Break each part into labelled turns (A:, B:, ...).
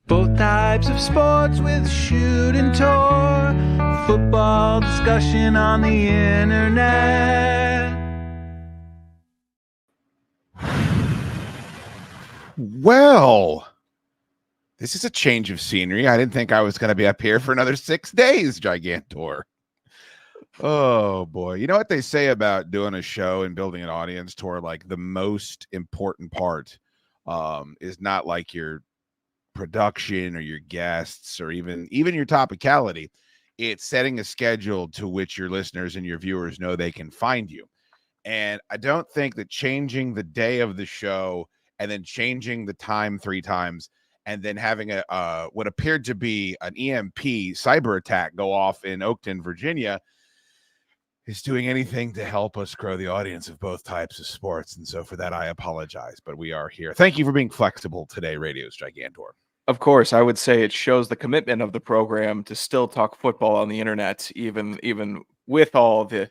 A: Both types of sports with Schoode Tor. Football discussion on the internet.
B: Well, this is a change of scenery. I didn't think I was going to be up here for another 6 days, Gigantor. Oh, boy. You know what they say about doing a show and building an audience, Tor? Like, the most important part is not like your production or your guests or even your topicality. It's setting a schedule to which your listeners and your viewers know they can find you. And I don't think that changing the day of the show and then changing the time 3 times and then having a what appeared to be an EMP cyber attack go off in Oakton, Virginia, is doing anything to help us grow the audience of both types of sports. And so for that, I apologize, but we are here. Thank you for being flexible today, Radio's Gigantor.
C: Of course, I would say it shows the commitment of the program to still talk football on the internet, even with all the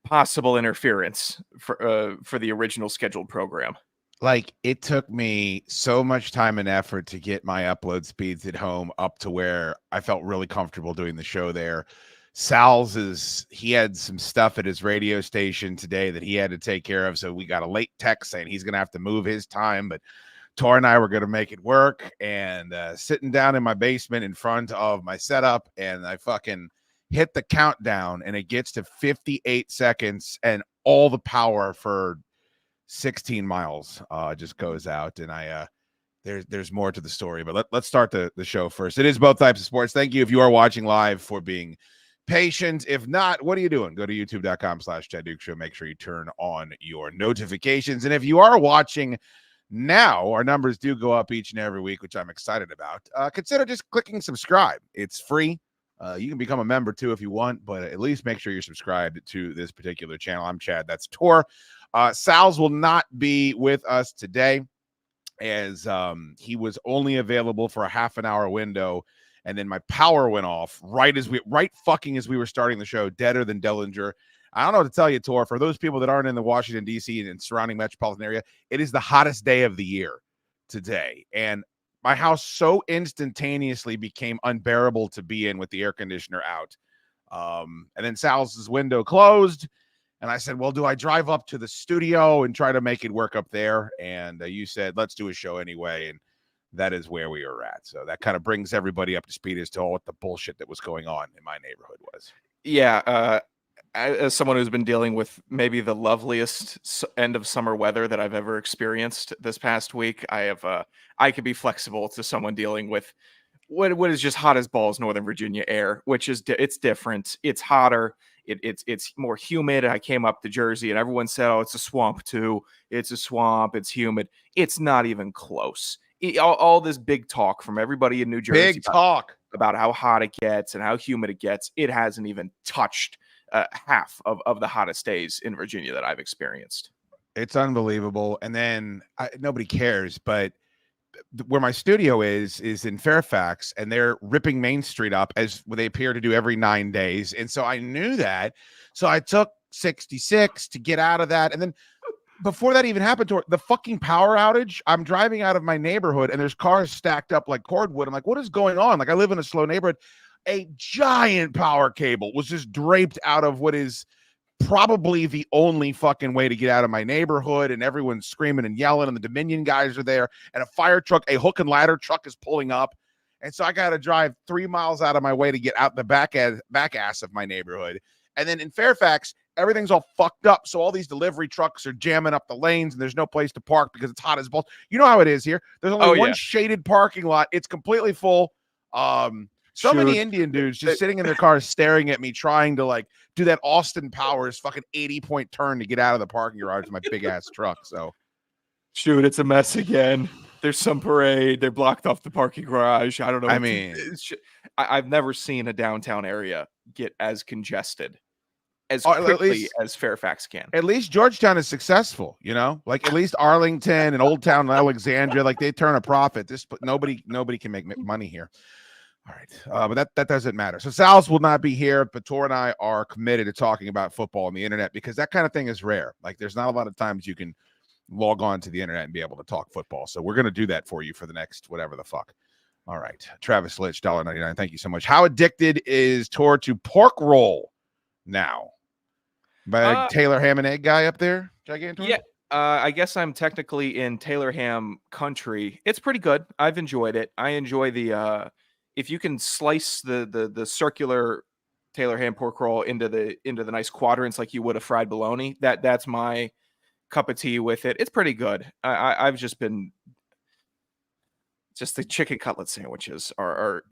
C: possible interference for the original scheduled program.
B: Like, it took me so much time and effort to get my upload speeds at home up to where I felt really comfortable doing the show there. He had some stuff at his radio station today that he had to take care of. So we got a late text saying he's going to have to move his time, but Tor and I were going to make it work. And sitting down in my basement in front of my setup, and I fucking hit the countdown, and it gets to 58 seconds, and all the power for 16 miles just goes out. And there's more to the story, but let's start the show first. It is both types of sports. Thank you if you are watching live for being patient. If not, what are you doing? Go to youtube.com/Chad Duke Show. Make sure you turn on your notifications. And if you are watching now, our numbers do go up each and every week, which I'm excited about. Consider just clicking subscribe. It's free. You can become a member too if you want, but at least make sure you're subscribed to this particular channel. I'm Chad. That's Tor. Sal's will not be with us today, as he was only available for a half an hour window, and then my power went off right as we were starting the show, deader than Dellinger. I don't know what to tell you, Tor. For those people that aren't in the Washington, D.C. and surrounding metropolitan area, it is the hottest day of the year today. And my house so instantaneously became unbearable to be in with the air conditioner out. And then Sal's window closed. And I said, well, do I drive up to the studio and try to make it work up there? And you said, let's do a show anyway. And that is where we are at. So that kind of brings everybody up to speed as to all what the bullshit that was going on in my neighborhood was.
C: Yeah. As someone who's been dealing with maybe the loveliest end of summer weather that I've ever experienced this past week, I could be flexible to someone dealing with what is just hot as balls Northern Virginia air, which is it's different. It's hotter. It's more humid. I came up to Jersey and everyone said, oh, it's a swamp too. It's a swamp. It's humid. It's not even close. All this big talk from everybody in New Jersey.
B: Big talk
C: about how hot it gets and how humid it gets. It hasn't even touched half of the hottest days in Virginia that I've experienced.
B: It's unbelievable. And then nobody cares, but where my studio is in Fairfax, and they're ripping Main Street up as they appear to do every 9 days. And so I knew that. So I took 66 to get out of that. And then before that even happened, the fucking power outage, I'm driving out of my neighborhood and there's cars stacked up like cordwood. I'm like, what is going on? Like, I live in a slow neighborhood. A giant power cable was just draped out of what is probably the only fucking way to get out of my neighborhood, and everyone's screaming and yelling, and the Dominion guys are there, and a fire truck, a hook and ladder truck is pulling up. And so I got to drive 3 miles out of my way to get out the back ass of my neighborhood. And then in Fairfax, everything's all fucked up. So all these delivery trucks are jamming up the lanes, and there's no place to park because it's hot as balls. You know how it is here. There's only one shaded parking lot. It's completely full. So many Indian dudes just sitting in their cars staring at me, trying to like do that Austin Powers fucking 80-point turn to get out of the parking garage with my big ass truck. So
C: shoot, it's a mess again. There's some parade. They're blocked off the parking garage. I don't know.
B: I mean,
C: I've never seen a downtown area get as congested as quickly as Fairfax can.
B: At least Georgetown is successful, you know, like at least Arlington and Old Town Alexandria, like they turn a profit. Nobody can make money here. All right. But that doesn't matter. So Sal's will not be here, but Tor and I are committed to talking about football on the internet because that kind of thing is rare. Like there's not a lot of times you can log on to the internet and be able to talk football. So we're going to do that for you for the next whatever the fuck. All right. Travis Litch, $1.99. Thank you so much. How addicted is Tor to pork roll now? By Taylor Ham and Egg guy up there, Gigantor?
C: Yeah. I guess I'm technically in Taylor Ham country. It's pretty good. I've enjoyed it. I enjoy the if you can slice the circular Taylor Ham pork roll into the nice quadrants like you would a fried bologna. That's my cup of tea with it. It's pretty good. I've just been the chicken cutlet sandwiches are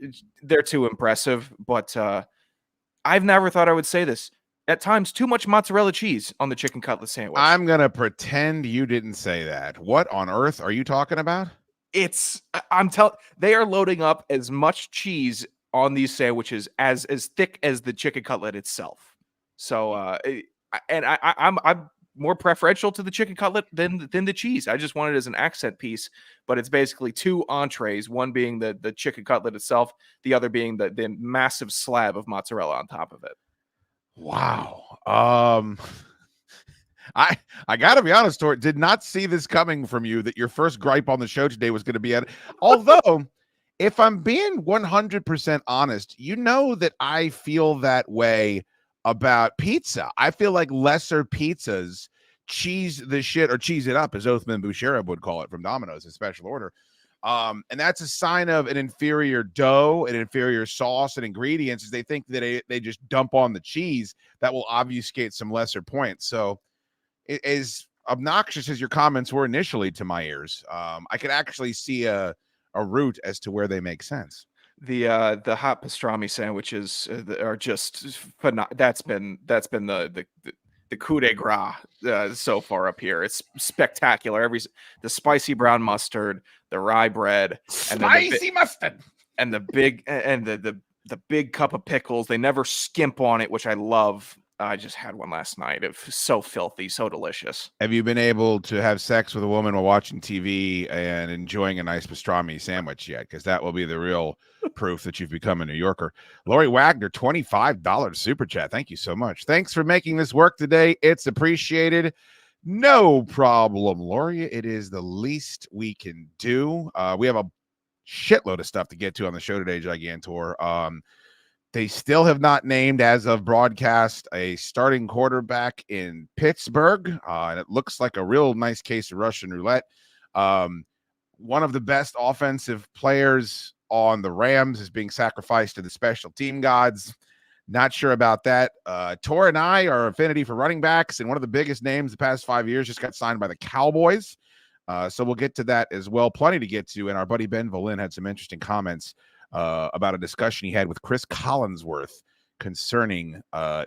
C: they're too impressive, but I've never thought I would say this. At times, too much mozzarella cheese on the chicken cutlet sandwich.
B: I'm going to pretend you didn't say that. What on earth are you talking about?
C: They are loading up as much cheese on these sandwiches as thick as the chicken cutlet itself. So, I'm more preferential to the chicken cutlet than the cheese. I just want it as an accent piece, but it's basically two entrees, one being the chicken cutlet itself, the other being the massive slab of mozzarella on top of it.
B: Wow. I gotta be honest, Tor, did not see this coming from you that your first gripe on the show today was going to be at it. Although, if I'm being 100% honest, you know that I feel that way about pizza. I feel like lesser pizzas cheese the shit or cheese it up, as Othman Boucherab would call it from Domino's in special order. And that's a sign of an inferior dough, an inferior sauce and ingredients, is they think that they just dump on the cheese that will obfuscate some lesser points. So as obnoxious as your comments were initially to my ears, I could actually see a route as to where they make sense.
C: The hot pastrami sandwiches are just phenomenal. That's been the coup de grace so far up here. It's spectacular. The spicy brown mustard, the rye bread, and
B: mustard,
C: and the big cup of pickles. They never skimp on it, which I love. I just had one last night. It was so filthy, so delicious.
B: Have you been able to have sex with a woman while watching TV and enjoying a nice pastrami sandwich yet? Because that will be the real proof that you've become a New Yorker. Lori Wagner, $25 super chat. Thank you so much. Thanks for making this work today. It's appreciated. No problem, Lori. It is the least we can do. We have a shitload of stuff to get to on the show today, Gigantor. They still have not named, as of broadcast, a starting quarterback in Pittsburgh. And it looks like a real nice case of Russian roulette. One of the best offensive players on the Rams is being sacrificed to the special team gods. Not sure about that. Tor and I are affinity for running backs, and one of the biggest names the past 5 years just got signed by the Cowboys. So we'll get to that as well. Plenty to get to. And our buddy Ben Volin had some interesting comments about a discussion he had with Chris Collinsworth concerning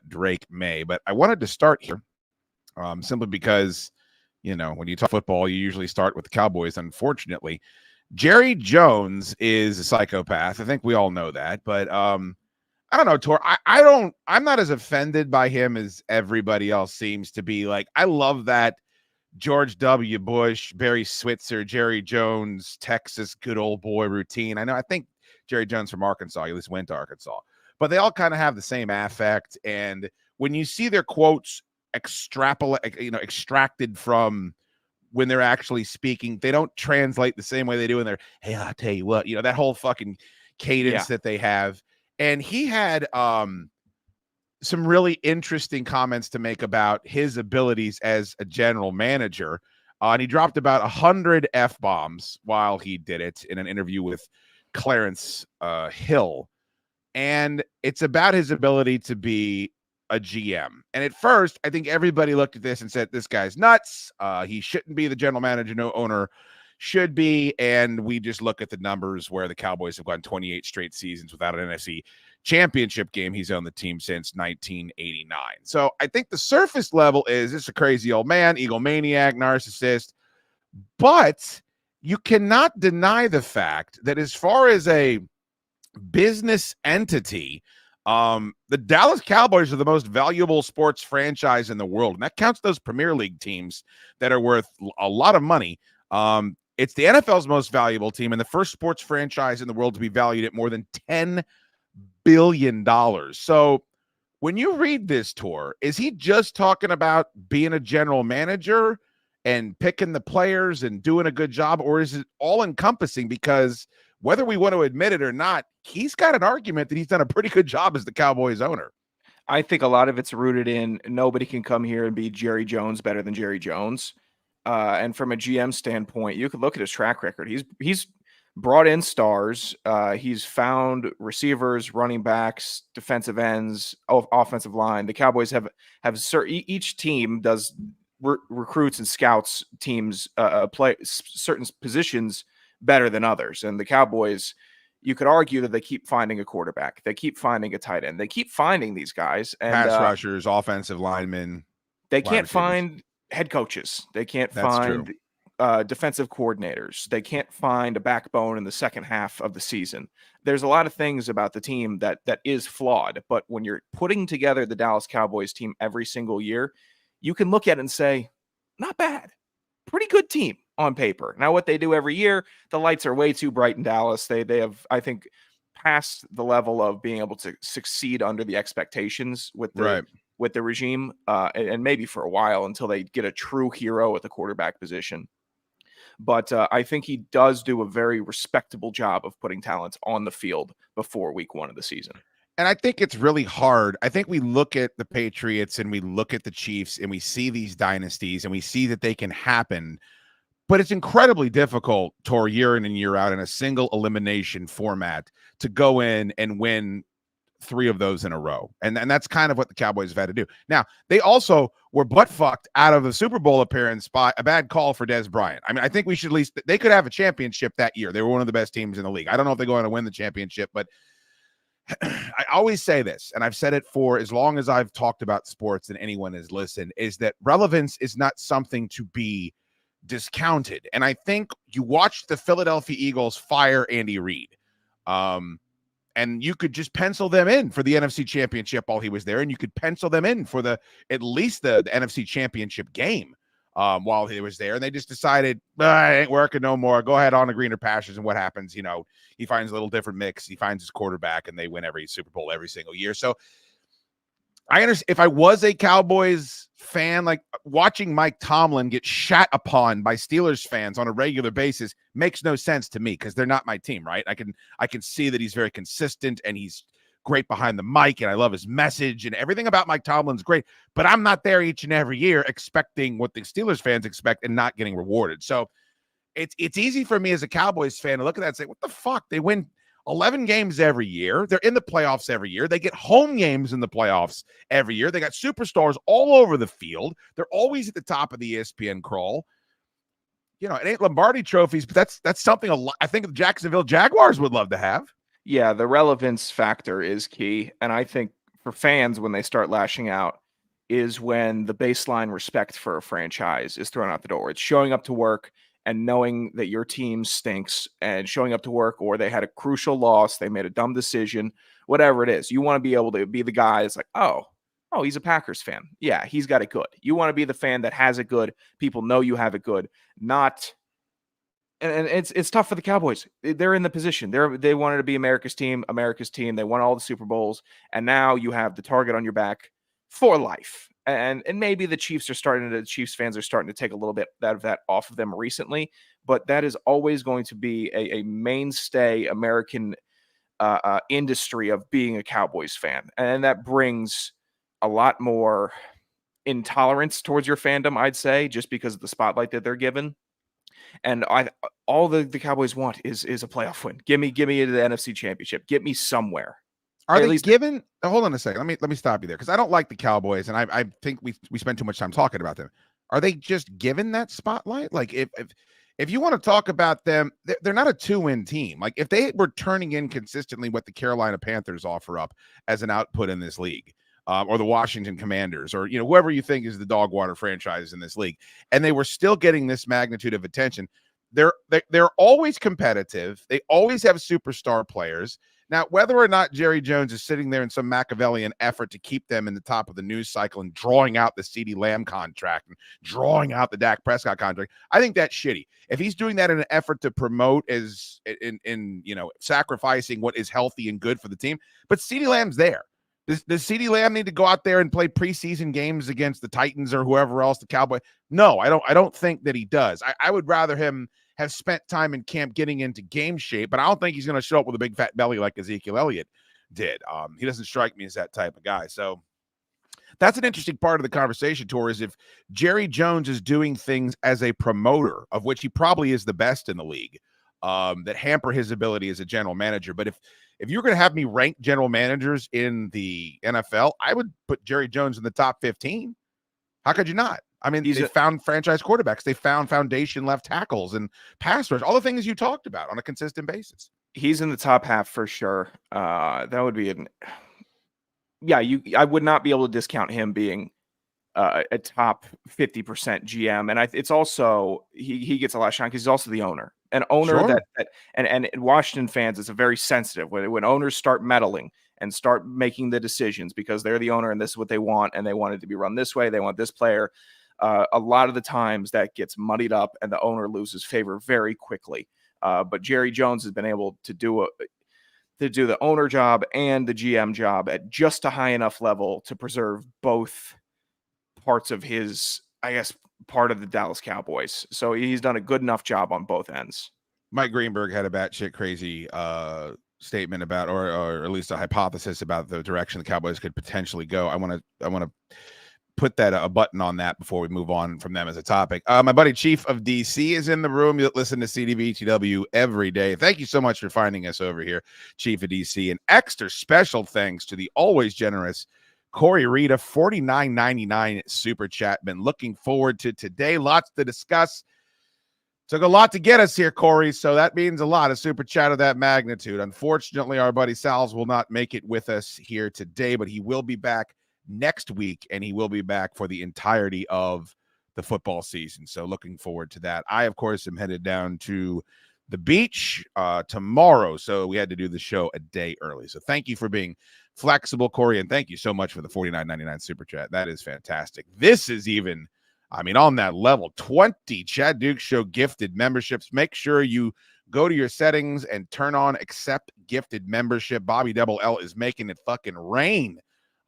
B: Drake Maye. But I wanted to start here simply because, you know, when you talk football, you usually start with the Cowboys. Unfortunately, Jerry Jones is a psychopath. I think we all know that. But I don't know, Tor. I'm not as offended by him as everybody else seems to be. Like, I love that George W. Bush, Barry Switzer, Jerry Jones, Texas good old boy routine. I think Jerry Jones from Arkansas, he at least went to Arkansas, but they all kind of have the same affect. And when you see their quotes extracted from when they're actually speaking, they don't translate the same way they do in their, hey, I'll tell you what, that whole fucking cadence that they have. And he had some really interesting comments to make about his abilities as a general manager. And he dropped about 100 F-bombs while he did it in an interview with Clarence Hill. And it's about his ability to be a GM. And at first, I think everybody looked at this and said, this guy's nuts. He shouldn't be the general manager. No owner should be. And we just look at the numbers where the Cowboys have gone 28 straight seasons without an NFC championship game. He's on the team since 1989. So I think the surface level is this a crazy old man, egomaniac, narcissist. But you cannot deny the fact that as far as a business entity, the Dallas Cowboys are the most valuable sports franchise in the world. And that counts those Premier League teams that are worth a lot of money. It's the NFL's most valuable team and the first sports franchise in the world to be valued at more than $10 billion. So when you read this, Tor, is he just talking about being a general manager and picking the players and doing a good job, or is it all encompassing? Because whether we want to admit it or not, he's got an argument that he's done a pretty good job as the Cowboys owner.
C: I think a lot of it's rooted in nobody can come here and be Jerry Jones better than Jerry Jones. And from a GM standpoint, you could look at his track record. He's brought in stars. He's found receivers, running backs, defensive ends, offensive line. The Cowboys have each team does recruits and scouts teams play certain positions better than others. And the Cowboys, you could argue that they keep finding a quarterback. They keep finding a tight end. They keep finding these guys. And
B: pass rushers, offensive linemen.
C: They can't find head coaches. They can't find defensive coordinators. They can't find a backbone in the second half of the season. There's a lot of things about the team that is flawed. But when you're putting together the Dallas Cowboys team every single year, you can look at it and say, not bad. Pretty good team on paper. Now, what they do every year, the lights are way too bright in Dallas. They have, I think, passed the level of being able to succeed under the expectations with the regime, and maybe for a while until they get a true hero at the quarterback position. But I think he does do a very respectable job of putting talent on the field before week 1 of the season.
B: And I think it's really hard. I think we look at the Patriots and we look at the Chiefs and we see these dynasties and we see that they can happen, but it's incredibly difficult, Tor, year in and year out in a single elimination format to go in and win 3 of those in a row. And that's kind of what the Cowboys have had to do. Now, they also were butt-fucked out of the Super Bowl appearance by a bad call for Dez Bryant. I mean, I think we should at least – they could have a championship that year. They were one of the best teams in the league. I don't know if they go on to win the championship, but I always say this, and I've said it for as long as I've talked about sports and anyone has listened, is that relevance is not something to be discounted. And I think you watch the Philadelphia Eagles fire Andy Reid. And you could just pencil them in for the NFC Championship while he was there, and you could pencil them in for at least the NFC Championship game while he was there. And they just decided, it ain't working no more. Go ahead on to greener pastures. And what happens? You know, he finds a little different mix. He finds his quarterback, and they win every Super Bowl every single year. So I understand if I was a Cowboys fan, like watching Mike Tomlin get shat upon by Steelers fans on a regular basis makes no sense to me because they're not my team, right? I can see that he's very consistent and he's great behind the mic, and I love his message, and everything about Mike Tomlin's great, but I'm not there each and every year expecting what the Steelers fans expect and not getting rewarded. So it's easy for me as a Cowboys fan to look at that and say, what the fuck? They win 11 games every year. They're in the playoffs every year. They get home games in the playoffs every year. They got superstars all over the field. They're always at the top of the ESPN crawl. You know, it ain't Lombardi trophies, but that's something I think the Jacksonville Jaguars would love to have.
C: Yeah, the relevance factor is key. And I think for fans, when they start lashing out, is when the baseline respect for a franchise is thrown out the door. It's showing up to work and knowing that your team stinks and showing up to work, or they had a crucial loss, they made a dumb decision, whatever it is. You want to be able to be the guy that's like, oh, he's a Packers fan. Yeah, he's got it good. You want to be the fan that has it good. People know you have it good. Not, and it's tough for the Cowboys. They're in the position. They wanted to be America's team. They won all the Super Bowls, and now you have the target on your back for life. And maybe the Chiefs fans are starting to take a little bit of that off of them recently, but that is always going to be a mainstay American industry of being a Cowboys fan. And that brings a lot more intolerance towards your fandom, I'd say, just because of the spotlight that they're given. And all the Cowboys want is a playoff win. Give me to the NFC Championship. Get me somewhere.
B: Are they given? Hold on a second. Let me stop you there because I don't like the Cowboys, and I think we spend too much time talking about them. Are they just given that spotlight? Like if you want to talk about them, they're not a 2-win team. Like if they were turning in consistently what the Carolina Panthers offer up as an output in this league, or the Washington Commanders, or whoever you think is the dog water franchise in this league, and they were still getting this magnitude of attention, they're always competitive. They always have superstar players. Now, whether or not Jerry Jones is sitting there in some Machiavellian effort to keep them in the top of the news cycle and drawing out the CeeDee Lamb contract and drawing out the Dak Prescott contract, I think that's shitty. If he's doing that in an effort to promote as in sacrificing what is healthy and good for the team, but CeeDee Lamb's there. Does CeeDee Lamb need to go out there and play preseason games against the Titans or whoever else, the Cowboy? No, I don't think that he does. I would rather him have spent time in camp getting into game shape, but I don't think he's going to show up with a big fat belly like Ezekiel Elliott did. He doesn't strike me as that type of guy. So that's an interesting part of the conversation, Tor, is if Jerry Jones is doing things as a promoter, of which he probably is the best in the league, that hamper his ability as a general manager. But if you're going to have me rank general managers in the NFL, I would put Jerry Jones in the top 15. How could you not? I mean, they found franchise quarterbacks. They found foundation left tackles and pass rush, all the things you talked about on a consistent basis.
C: He's in the top half for sure. That would be I would not be able to discount him being a top 50% GM. And it's also, he gets a lot of shine because he's also the owner. An owner
B: Sure.
C: and Washington fans, it's a very sensitive when owners start meddling and start making the decisions because they're the owner and this is what they want and they want it to be run this way. They want this player. A lot of the times that gets muddied up and the owner loses favor very quickly. But Jerry Jones has been able to do the owner job and the GM job at just a high enough level to preserve both parts of his, I guess, part of the Dallas Cowboys. So he's done a good enough job on both ends.
B: Mike Greenberg had a batshit crazy statement about, or at least a hypothesis about the direction the Cowboys could potentially go. I want to put that a button on that before we move on from them as a topic. My buddy Chief of DC is in the room. You listen to CDVTW every day. Thank you so much for finding us over here, Chief of DC. And extra special thanks to the always generous Corey Rita, $49.99 super chat. Been looking forward to today. Lots to discuss. Took a lot to get us here, Corey, so that means a lot. A super chat of that magnitude. Unfortunately, our buddy Sal's will not make it with us here today, but he will be back next week, and he will be back for the entirety of the football season. So looking forward to that. I, of course, am headed down to the beach tomorrow, so we had to do the show a day early. So thank you for being flexible, Corey, and thank you so much for the $49.99 super chat. That is fantastic. This is even, I mean, on that level, 20 Chad Duke Show gifted memberships. Make sure you go to your settings and turn on accept gifted membership. Bobby Double L is making it fucking rain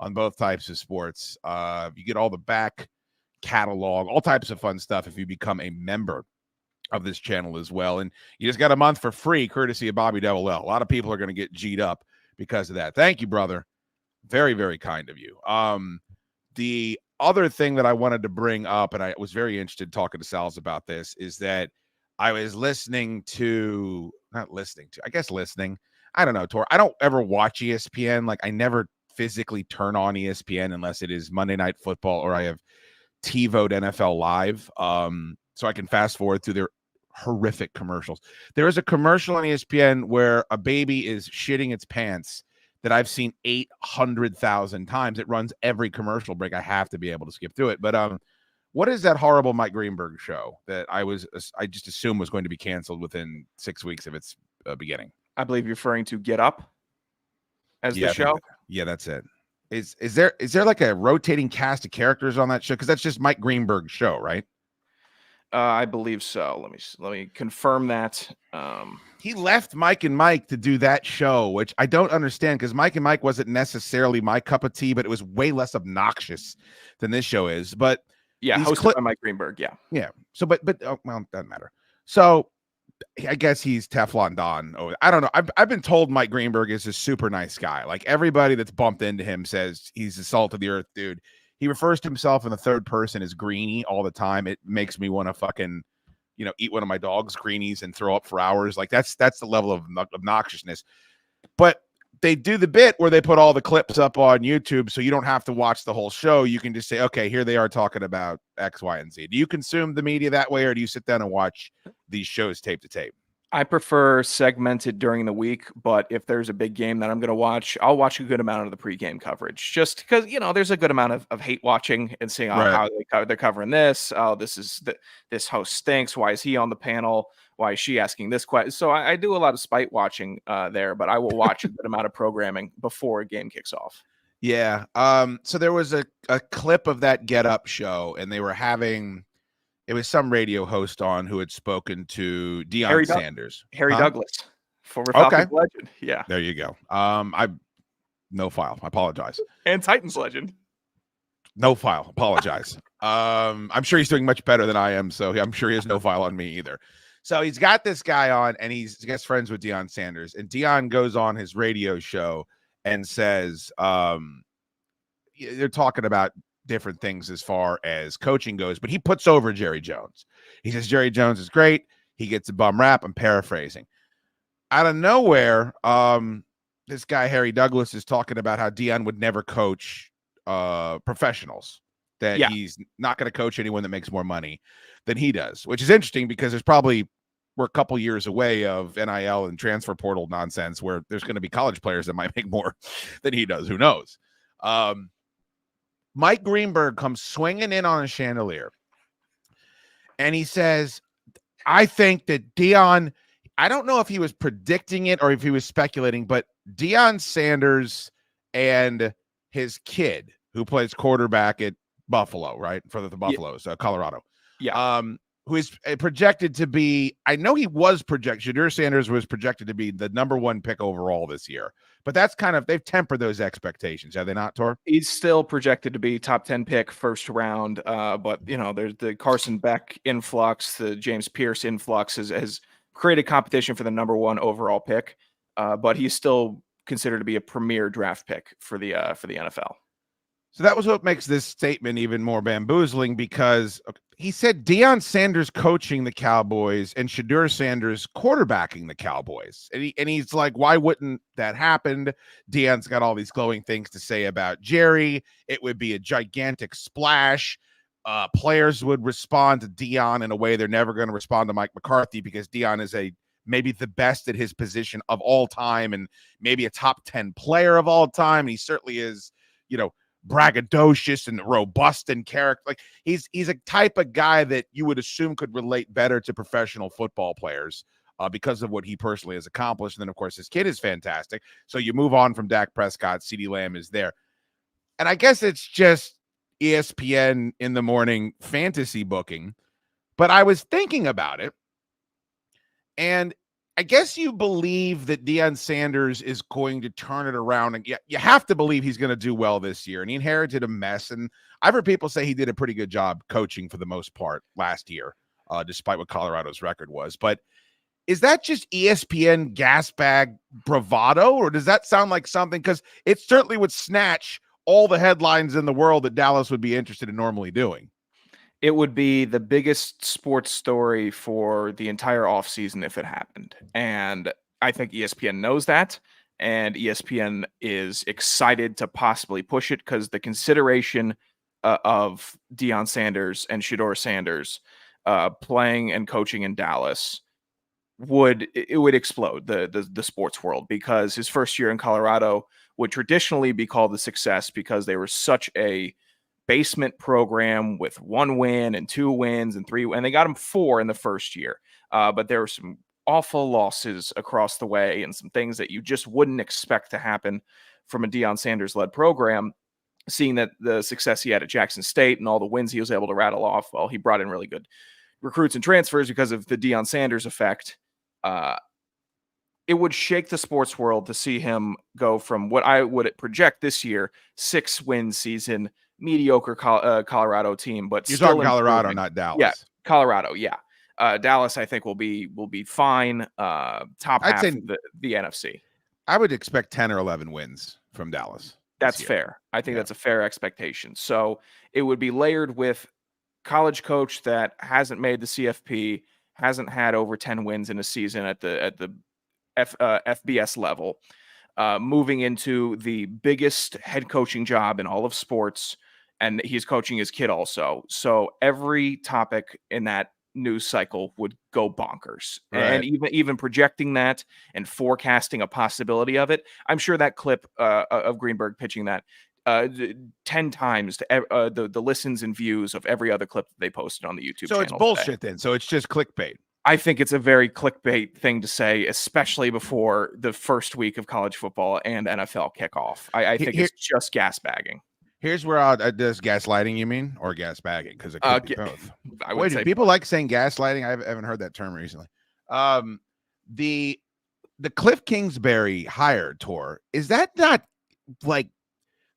B: on both types of sports. You get all the back catalog, all types of fun stuff if you become a member of this channel as well. And you just got a month for free, courtesy of Bobby Double L. A lot of people are going to get G'd up because of that. Thank you, brother. Very, very kind of you. The other thing that I wanted to bring up, and I was very interested in talking to Sal's about this, is that I was listening. I don't know, Tor. I don't ever watch ESPN. Like, I never physically turn on ESPN unless it is Monday Night Football or I have TiVoed NFL Live. So I can fast forward through their horrific commercials. There is a commercial on ESPN where a baby is shitting its pants that I've seen 800,000 times. It runs every commercial break. I have to be able to skip through it. But what is that horrible Mike Greenberg show that I just assumed was going to be canceled within 6 weeks of its beginning?
C: I believe you're referring to Get Up as the show.
B: Yeah, that's it. Is there like a rotating cast of characters on that show? Because that's just Mike Greenberg's show, right?
C: I believe so. Let me confirm that.
B: He left Mike and Mike to do that show, which I don't understand because Mike and Mike wasn't necessarily my cup of tea, but it was way less obnoxious than this show is. But
C: yeah, hosted by Mike Greenberg. Yeah.
B: So, but well, it doesn't matter. So I guess he's Teflon Don. Oh, I don't know. I've been told Mike Greenberg is a super nice guy. Like, everybody that's bumped into him says he's the salt of the earth dude. He refers to himself in the third person as Greenie all the time. It makes me want to fucking, eat one of my dog's greenies and throw up for hours. Like, that's the level of obnoxiousness. But they do the bit where they put all the clips up on YouTube, so you don't have to watch the whole show. You can just say, okay, here they are talking about X, Y, and Z. Do you consume the media that way, or do you sit down and watch these shows tape to tape?
C: I prefer segmented during the week, but if there's a big game that I'm going to watch, I'll watch a good amount of the pregame coverage, just because, there's a good amount of hate watching and seeing how they're covering this. Oh, this host stinks. Why is he on the panel? Why is she asking this question? So I do a lot of spite watching there, but I will watch a good amount of programming before a game kicks off.
B: Yeah. So there was a clip of that Get Up show, and they were having... It was some radio host on who had spoken to Deion Sanders.
C: Harry Douglas, former Falcons legend. Yeah.
B: There you go. No file. I apologize.
C: And Titans legend.
B: No file. Apologize. I'm sure he's doing much better than I am, so I'm sure he has no file on me either. So he's got this guy on, and he gets friends with Deion Sanders, and Deion goes on his radio show and says, they're talking about different things as far as coaching goes, but he puts over Jerry Jones. He says Jerry Jones is great. He gets a bum rap. I'm paraphrasing. Out of nowhere, this guy Harry Douglas is talking about how Deion would never coach professionals, that he's not going to coach anyone that makes more money than he does, which is interesting because we're a couple years away of NIL and transfer portal nonsense where there's going to be college players that might make more than he does. Who knows? Mike Greenberg comes swinging in on a chandelier, and he says, I think that Deion, I don't know if he was predicting it or if he was speculating, but Deion Sanders and his kid, who plays quarterback at Buffalo, right? For the Buffaloes, Colorado.
C: Yeah.
B: Who is projected to be, I know he was projected, Schoode Sanders was projected to be the number 1 pick overall this year, but that's they've tempered those expectations. Have they not, Tor?
C: He's still projected to be top 10 pick, first round. But, there's the Carson Beck influx, the James Pierce influx has created competition for the number 1 overall pick. But he's still considered to be a premier draft pick for the NFL.
B: So that was what makes this statement even more bamboozling, because he said Deion Sanders coaching the Cowboys and Schoode Sanders quarterbacking the Cowboys. And he's like, why wouldn't that happen? Deion's got all these glowing things to say about Jerry. It would be a gigantic splash. Players would respond to Deion in a way they're never going to respond to Mike McCarthy, because Deion is maybe the best at his position of all time and maybe a top 10 player of all time. And he certainly is, braggadocious and robust in character. Like he's a type of guy that you would assume could relate better to professional football players because of what he personally has accomplished. And then, of course, his kid is fantastic. So you move on from Dak Prescott, CeeDee Lamb is there. And I guess it's just ESPN in the morning fantasy booking. But I was thinking about it, and I guess you believe that Deion Sanders is going to turn it around, and you have to believe he's going to do well this year. And he inherited a mess, and I've heard people say he did a pretty good job coaching for the most part last year, despite what Colorado's record was. But is that just ESPN gas bag bravado, or does that sound like something? Because it certainly would snatch all the headlines in the world that Dallas would be interested in normally doing.
C: It would be the biggest sports story for the entire offseason if it happened. And I think ESPN knows that. And ESPN is excited to possibly push it because the consideration of Deion Sanders and Schoode Sanders playing and coaching in Dallas would explode the sports world, because his first year in Colorado would traditionally be called a success because they were such a basement program with 1 win and 2 wins and 3, and they got him 4 in the first year. But there were some awful losses across the way and some things that you just wouldn't expect to happen from a Deion Sanders led program. Seeing that the success he had at Jackson State and all the wins he was able to rattle off, well, he brought in really good recruits and transfers because of the Deion Sanders effect. It would shake the sports world to see him go from what I would project this year, 6-win season, mediocre Colorado team, but
B: you're talking Colorado, not Dallas.
C: Yeah, Colorado. Yeah, Dallas, I think will be fine. Top half of the NFC.
B: I would expect 10 or 11 wins from Dallas.
C: That's fair. I think that's a fair expectation. So it would be layered with college coach that hasn't made the CFP, hasn't had over 10 wins in a season at the FBS level, moving into the biggest head coaching job in all of sports. And he's coaching his kid also. So every topic in that news cycle would go bonkers. Right. And even projecting that and forecasting a possibility of it, I'm sure that clip of Greenberg pitching that 10 times to the listens and views of every other clip that they posted on the YouTube channel.
B: So it's bullshit then. So it's just clickbait.
C: I think it's a very clickbait thing to say, especially before the first week of college football and NFL kickoff. I think it's just gas bagging.
B: Here's where does gaslighting, you mean, or gas bagging? Because it could be both.
C: I would say
B: people like saying gaslighting. I haven't heard that term recently. The Cliff Kingsbury hire, Tor, is that not like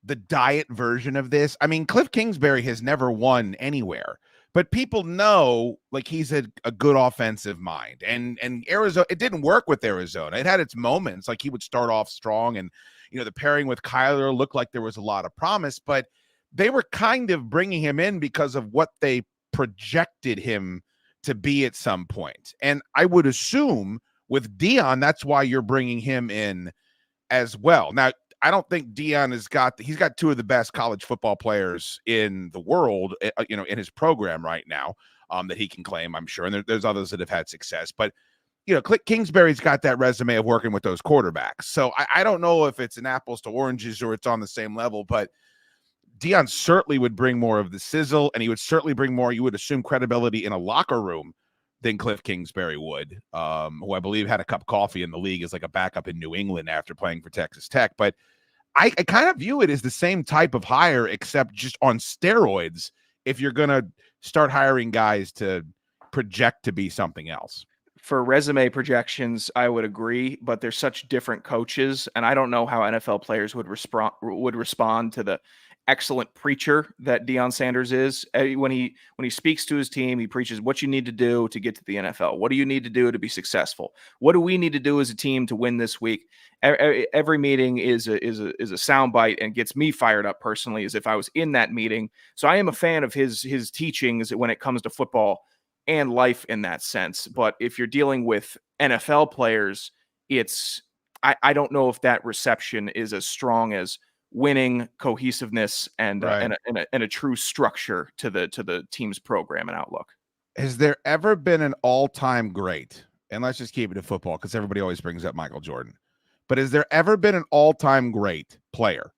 B: the diet version of this? I mean, Cliff Kingsbury has never won anywhere, but people know like he's a good offensive mind. And Arizona, it didn't work with Arizona. It had its moments. Like he would start off strong, and the pairing with Kyler looked like there was a lot of promise, but they were kind of bringing him in because of what they projected him to be at some point. And I would assume with Deion, that's why you're bringing him in as well. Now, I don't think Deion he's got two of the best college football players in the world, in his program right now, that he can claim, I'm sure. And there's others that have had success, but Kingsbury's got that resume of working with those quarterbacks. So I don't know if it's an apples to oranges or it's on the same level, but Deion certainly would bring more of the sizzle, and he would certainly bring more, you would assume, credibility in a locker room than Cliff Kingsbury would, who I believe had a cup of coffee in the league as like a backup in New England after playing for Texas Tech. But I kind of view it as the same type of hire, except just on steroids, if you're going to start hiring guys to project to be something else.
C: For resume projections, I would agree, but there's such different coaches, and I don't know how NFL players would respond to the excellent preacher that Deion Sanders is. When he speaks to his team, he preaches what you need to do to get to the NFL. What do you need to do to be successful? What do we need to do as a team to win this week? Every meeting is a soundbite and gets me fired up personally, as if I was in that meeting. So I am a fan of his teachings when it comes to football and life in that sense. But if you're dealing with NFL players, I don't know if that reception is as strong as winning, cohesiveness, and
B: Right.
C: and a true structure to the team's program and outlook.
B: Has there ever been an all-time great? And let's just keep it to football because everybody always brings up Michael Jordan. But has there ever been an all-time great player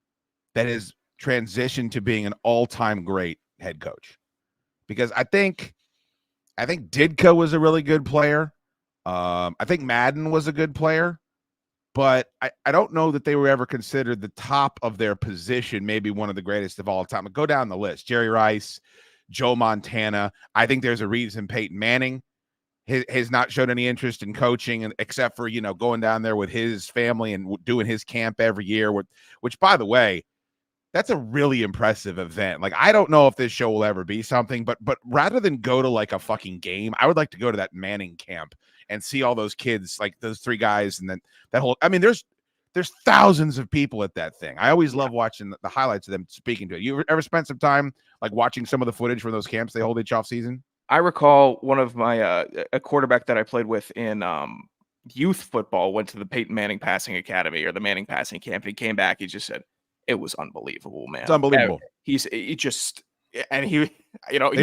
B: that has transitioned to being an all-time great head coach? Because I think Ditka was a really good player. I think Madden was a good player. But I don't know that they were ever considered the top of their position, maybe one of the greatest of all time. But go down the list. Jerry Rice, Joe Montana. I think there's a reason Peyton Manning has not showed any interest in coaching, except for, going down there with his family and doing his camp every year, which, by the way, that's a really impressive event. Like, I don't know if this show will ever be something, but rather than go to like a fucking game, I would like to go to that Manning camp and see all those kids, like those three guys, and then that whole. I mean, there's thousands of people at that thing. I always love watching the highlights of them speaking to it. You ever spent some time like watching some of the footage from those camps they hold each off season?
C: I recall one of my a quarterback that I played with in youth football went to the Peyton Manning Passing Academy or the Manning Passing Camp, and he came back. He just said it was unbelievable, man.
B: It's unbelievable.
C: He
B: They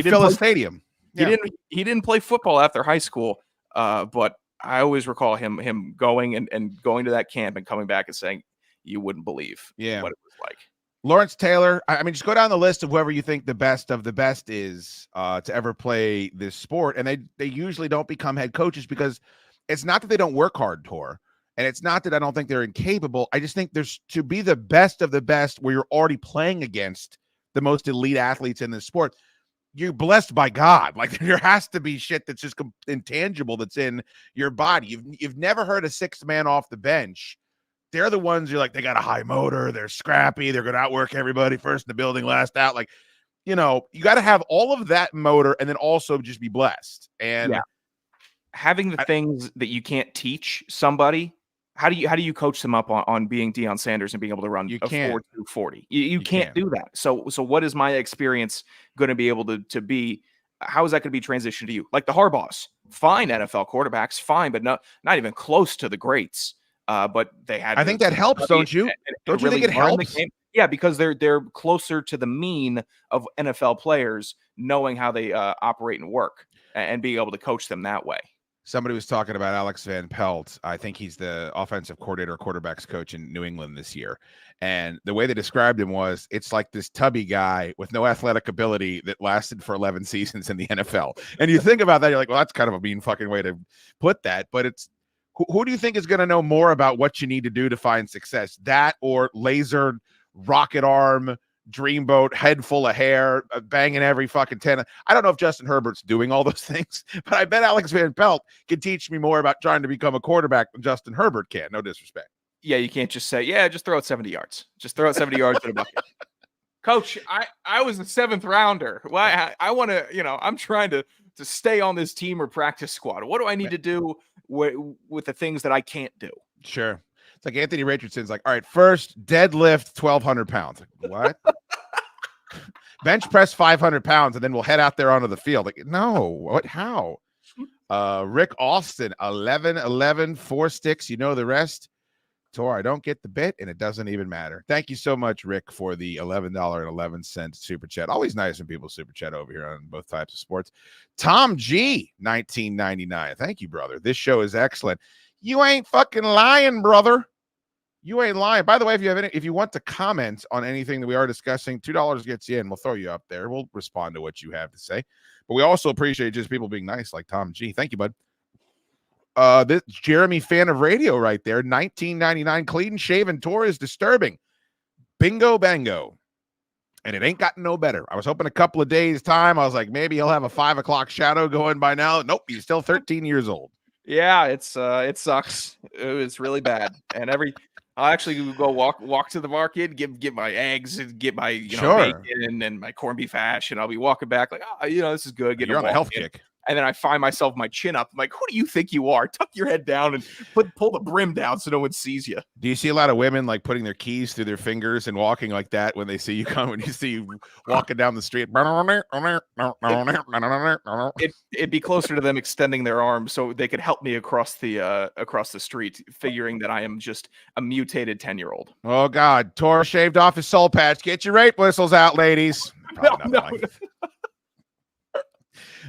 B: fill a stadium.
C: He didn't play football after high school, but I always recall him going and going to that camp and coming back and saying, you wouldn't believe what it was like.
B: Lawrence Taylor, I mean, just go down the list of whoever you think the best of the best is to ever play this sport. And they usually don't become head coaches because it's not that they don't work hard, Tor. And it's not that I don't think they're incapable. I just think there's to be the best of the best where you're already playing against the most elite athletes in this sport. You're blessed by God. Like, there has to be shit that's just intangible that's in your body. You've never heard a sixth man off the bench. They're the ones you're like, they got a high motor. They're scrappy. They're going to outwork everybody. First in the building, last out. Like, you got to have all of that motor and then also just be blessed. And
C: having the things that you can't teach somebody, how do you coach them up on being Deion Sanders and being able to run a 4.240? You can't do that. So what is my experience going to be able to be? How is that going to be transitioned to you? Like the Harbaughs, fine NFL quarterbacks, fine, but not even close to the greats. But they had.
B: I think that helps, don't you? Don't you think it helps?
C: Yeah, because they're closer to the mean of NFL players, knowing how they operate and work, and being able to coach them that way.
B: Somebody was talking about Alex Van Pelt. I think he's the offensive coordinator, quarterbacks coach in New England this year. And the way they described him was, it's like this tubby guy with no athletic ability that lasted for 11 seasons in the NFL. And you think about that, you're like, well, that's kind of a mean fucking way to put that. But it's, who do you think is going to know more about what you need to do to find success? That or laser, rocket arm, dreamboat, head full of hair, banging every fucking 10. I don't know if Justin Herbert's doing all those things, but I bet Alex Van Pelt can teach me more about trying to become a quarterback than Justin Herbert can. No disrespect.
C: Yeah, you can't just say, just throw it 70 yards. Just throw it 70 yards in a bucket. Coach, I was a 7th rounder. Well, I want to, I'm trying to stay on this team or practice squad. What do I need to do with the things that I can't do?
B: Sure. It's like Anthony Richardson's like, all right, first deadlift 1,200 pounds. Like, what? Bench press 500 pounds, and then we'll head out there onto the field. Like, no, what? How? Rick Austin, 11-11, 4 sticks. You know the rest. Tor, I don't get the bit, and it doesn't even matter. Thank you so much, Rick, for the $11.11 super chat. Always nice when people super chat over here on both types of sports. Tom G, 1999. Thank you, brother. This show is excellent. You ain't fucking lying, brother. You ain't lying. By the way, if you want to comment on anything that we are discussing, $2 gets you in. We'll throw you up there. We'll respond to what you have to say. But we also appreciate just people being nice, like Tom G. Thank you, bud. This Jeremy fan of radio right there. 1999 clean shaven Tor is disturbing. Bingo bango. And it ain't gotten no better. I was hoping a couple of days time. I was like, maybe he'll have a 5 o'clock shadow going by now. Nope, he's still 13 years old.
C: Yeah, it sucks. It's really bad. And I'll actually go walk to the market, get my eggs and get my bacon and my corned beef hash, and I'll be walking back like, this is good.
B: You're on a health kick.
C: And then I find myself my chin up. I'm like, who do you think you are? Tuck your head down and pull the brim down so no one sees you.
B: Do you see a lot of women like putting their keys through their fingers and walking like that when they see you come, when you see you walking down the street?
C: It'd be closer to them extending their arms so they could help me across the street, figuring that I am just a mutated 10-year-old.
B: Oh, God. Tor shaved off his soul patch. Get your rape whistles out, ladies.
C: No.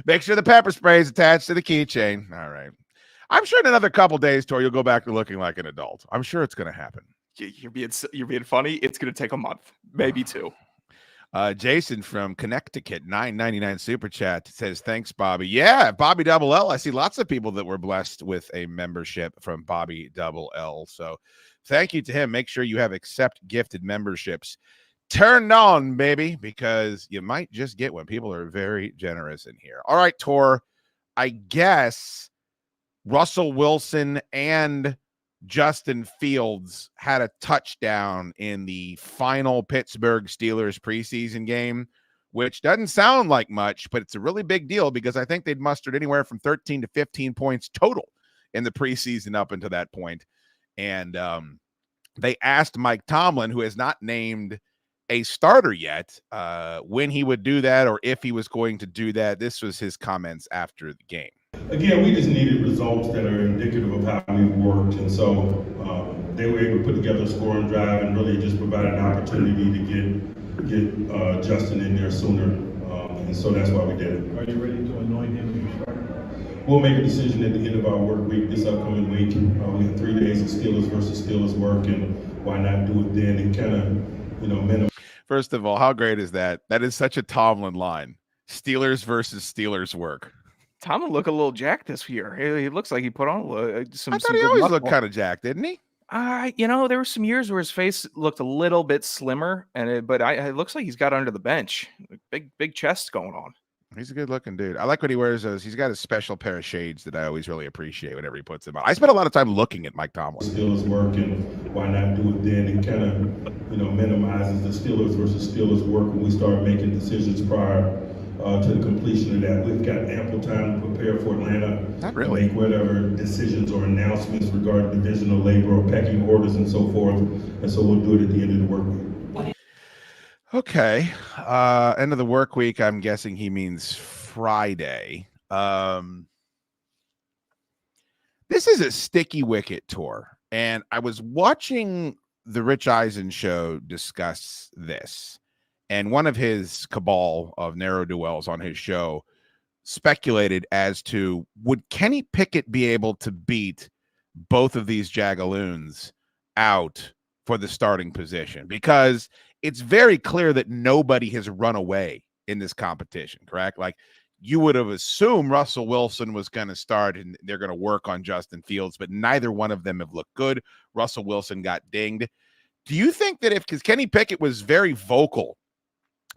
B: Make sure the pepper spray is attached to the keychain. All right. I'm sure in another couple days, Tor, you'll go back to looking like an adult. I'm sure it's going to happen.
C: You're being funny. It's going to take a month, maybe 2.
B: Jason from Connecticut, $9.99 super chat says, thanks, Bobby. Yeah, Bobby Double L. I see lots of people that were blessed with a membership from Bobby Double L. So thank you to him. Make sure you have accept gifted memberships turned on, baby, because you might just get one. People are very generous in here. All right, Tor, I guess Russell Wilson and Justin Fields had a touchdown in the final Pittsburgh Steelers preseason game, which doesn't sound like much, but it's a really big deal because I think they'd mustered anywhere from 13 to 15 points total in the preseason up until that point. And they asked Mike Tomlin, who has not named a starter yet, when he would do that or if he was going to do that. This was his comments after the game.
D: Again, we just needed results that are indicative of how we've worked, and so they were able to put together a scoring drive and really just provide an opportunity to get Justin in there sooner, and so that's why we did it.
E: Are you ready to anoint him as your starter?
D: We'll make a decision at the end of our work week this upcoming week. We have 3 days of Steelers versus Steelers work, and why not do it then and kind of, minimize.
B: First of all, how great is that? That is such a Tomlin line. Steelers versus Steelers work.
C: Tomlin look a little jacked this year. He looks like he put on some.
B: I thought he always looked kind of jacked, didn't he?
C: There were some years where his face looked a little bit slimmer, but it looks like he's got under the bench. Big chest going on.
B: He's a good looking dude. I like when he wears those. He's got a special pair of shades that I always really appreciate whenever he puts them on. I spent a lot of time looking at Mike Tomlin.
D: Steelers work, and why not do it then and kind of, minimizes the Steelers versus Steelers work when we start making decisions prior to the completion of that. We've got ample time to prepare for Atlanta.
B: Not really.
D: Make whatever decisions or announcements regarding divisional labor or pecking orders and so forth. And so we'll do it at the end of the work week.
B: Okay. End of the work week, I'm guessing he means Friday. This is a sticky wicket tour. And I was watching the Rich Eisen show discuss this. And one of his cabal of narrow duels on his show speculated as to, would Kenny Pickett be able to beat both of these Jagaloons out for the starting position? Because it's very clear that nobody has run away in this competition, correct? Like, you would have assumed Russell Wilson was going to start and they're going to work on Justin Fields, but neither one of them have looked good. Russell Wilson got dinged. Do you think that because Kenny Pickett was very vocal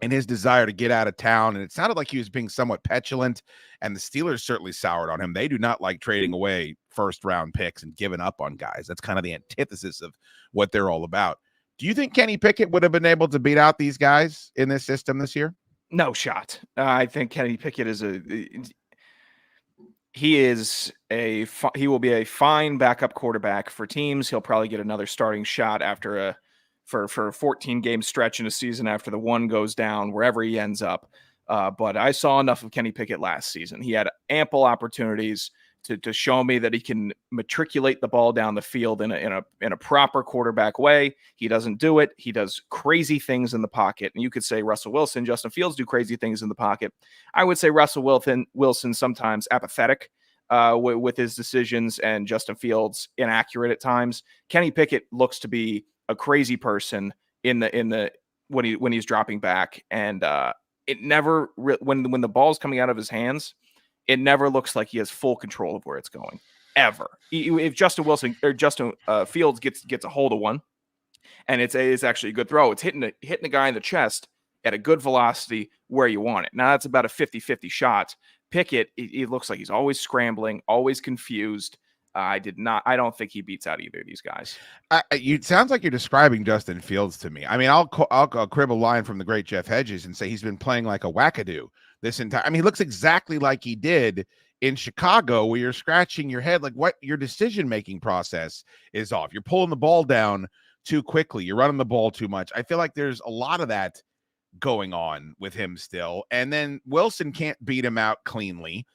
B: in his desire to get out of town, and it sounded like he was being somewhat petulant, and the Steelers certainly soured on him. They do not like trading away first-round picks and giving up on guys. That's kind of the antithesis of what they're all about. Do you think Kenny Pickett would have been able to beat out these guys in this system this year?
C: No shot. I think Kenny Pickett he will be a fine backup quarterback for teams. He'll probably get another starting shot after for a 14 game stretch in a season after the one goes down, wherever he ends up. But I saw enough of Kenny Pickett last season. He had ample opportunities to show me that he can matriculate the ball down the field in a proper quarterback way. He doesn't do it. He does crazy things in the pocket. And you could say Russell Wilson, Justin Fields do crazy things in the pocket. I would say Russell Wilson sometimes apathetic with his decisions, and Justin Fields inaccurate at times. Kenny Pickett looks to be a crazy person when he's dropping back, and it never when the ball's coming out of his hands, it never looks like he has full control of where it's going, ever. If Justin Fields gets a hold of one, and it's actually a good throw, it's hitting the guy in the chest at a good velocity where you want it. Now that's about a 50-50 shot. Pickett, it looks like he's always scrambling, always confused. I don't think he beats out either of these guys.
B: It sounds like you're describing Justin Fields to me. I mean, I'll crib a line from the great Jeff Hedges and say he's been playing like a wackadoo this entire. I mean, he looks exactly like he did in Chicago, where you're scratching your head, like what your decision-making process is off. You're pulling the ball down too quickly. You're running the ball too much. I feel like there's a lot of that going on with him still. And then Wilson can't beat him out cleanly.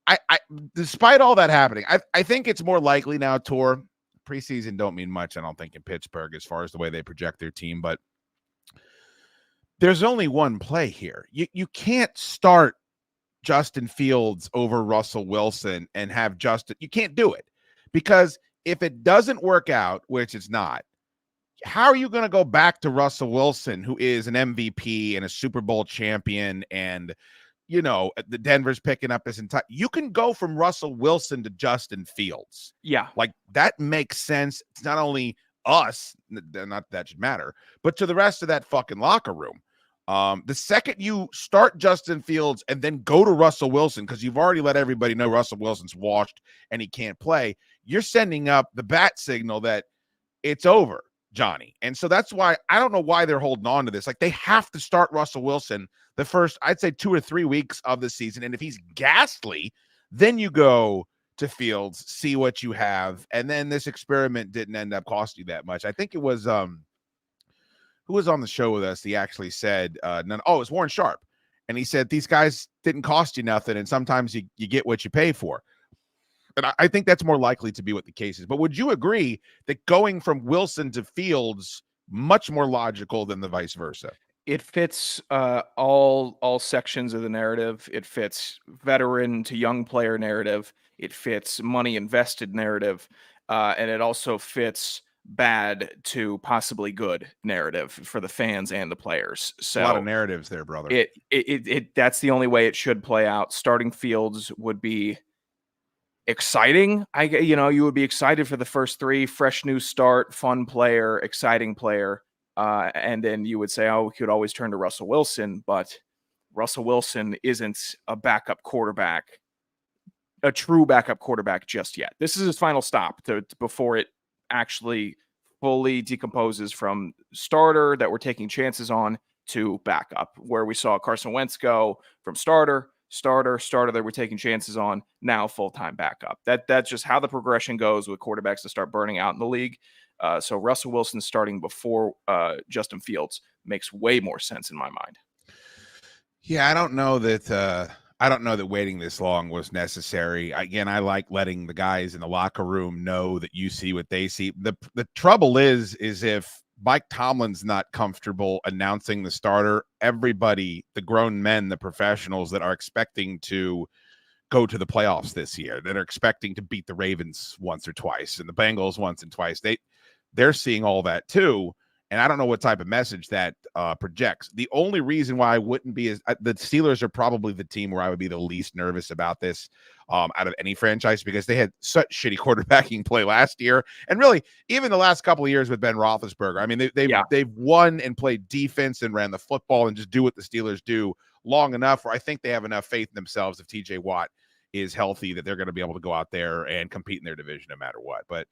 B: I despite all that happening, I think it's more likely now, Tor, preseason don't mean much, I don't think, in Pittsburgh as far as the way they project their team, but there's only one play here. You can't start Justin Fields over Russell Wilson and have Justin. You can't do it, because if it doesn't work out, which it's not, how are you going to go back to Russell Wilson, who is an MVP and a Super Bowl champion, and you know, the Denver's picking up his entire. You can go from Russell Wilson to Justin Fields.
C: Yeah.
B: Like that makes sense. It's not only us, not that should matter, but to the rest of that fucking locker room. The second you start Justin Fields and then go to Russell Wilson, because you've already let everybody know Russell Wilson's washed and he can't play, you're sending up the bat signal that it's over, Johnny. And so that's why I don't know why they're holding on to this. Like, they have to start Russell Wilson the first, I'd say, 2 or 3 weeks of the season. And if he's ghastly, then you go to Fields, see what you have. And then this experiment didn't end up costing you that much. I think it was, who was on the show with us? He actually said, it was Warren Sharp. And he said, these guys didn't cost you nothing. And sometimes you get what you pay for. And I think that's more likely to be what the case is. But would you agree that going from Wilson to Fields much more logical than the vice versa?
C: It fits all sections of the narrative. It fits veteran to young player narrative. It fits money invested narrative. And it also fits bad to possibly good narrative for the fans and the players. So
B: a lot of narratives there, brother.
C: That's the only way it should play out. Starting Fields would be exciting. You would be excited for the first 3, fresh new start, fun player, exciting player. And then you would say, we could always turn to Russell Wilson, but Russell Wilson isn't a backup quarterback, a true backup quarterback just yet. This is his final stop before it actually fully decomposes from starter that we're taking chances on to backup, where we saw Carson Wentz go from starter that we're taking chances on, now full-time backup. That's just how the progression goes with quarterbacks that start burning out in the league. So Russell Wilson starting before Justin Fields makes way more sense in my mind.
B: Yeah, I don't know that waiting this long was necessary. Again, I like letting the guys in the locker room know that you see what they see. The trouble is if Mike Tomlin's not comfortable announcing the starter, everybody, the grown men, the professionals that are expecting to go to the playoffs this year, that are expecting to beat the Ravens once or twice and the Bengals once and twice, they're seeing all that too. And I don't know what type of message that projects. The only reason why I wouldn't be is the Steelers are probably the team where I would be the least nervous about this out of any franchise, because they had such shitty quarterbacking play last year. And really, even the last couple of years with Ben Roethlisberger, I mean, they've won and played defense and ran the football and just do what the Steelers do long enough where I think they have enough faith in themselves if TJ Watt is healthy that they're going to be able to go out there and compete in their division no matter what. But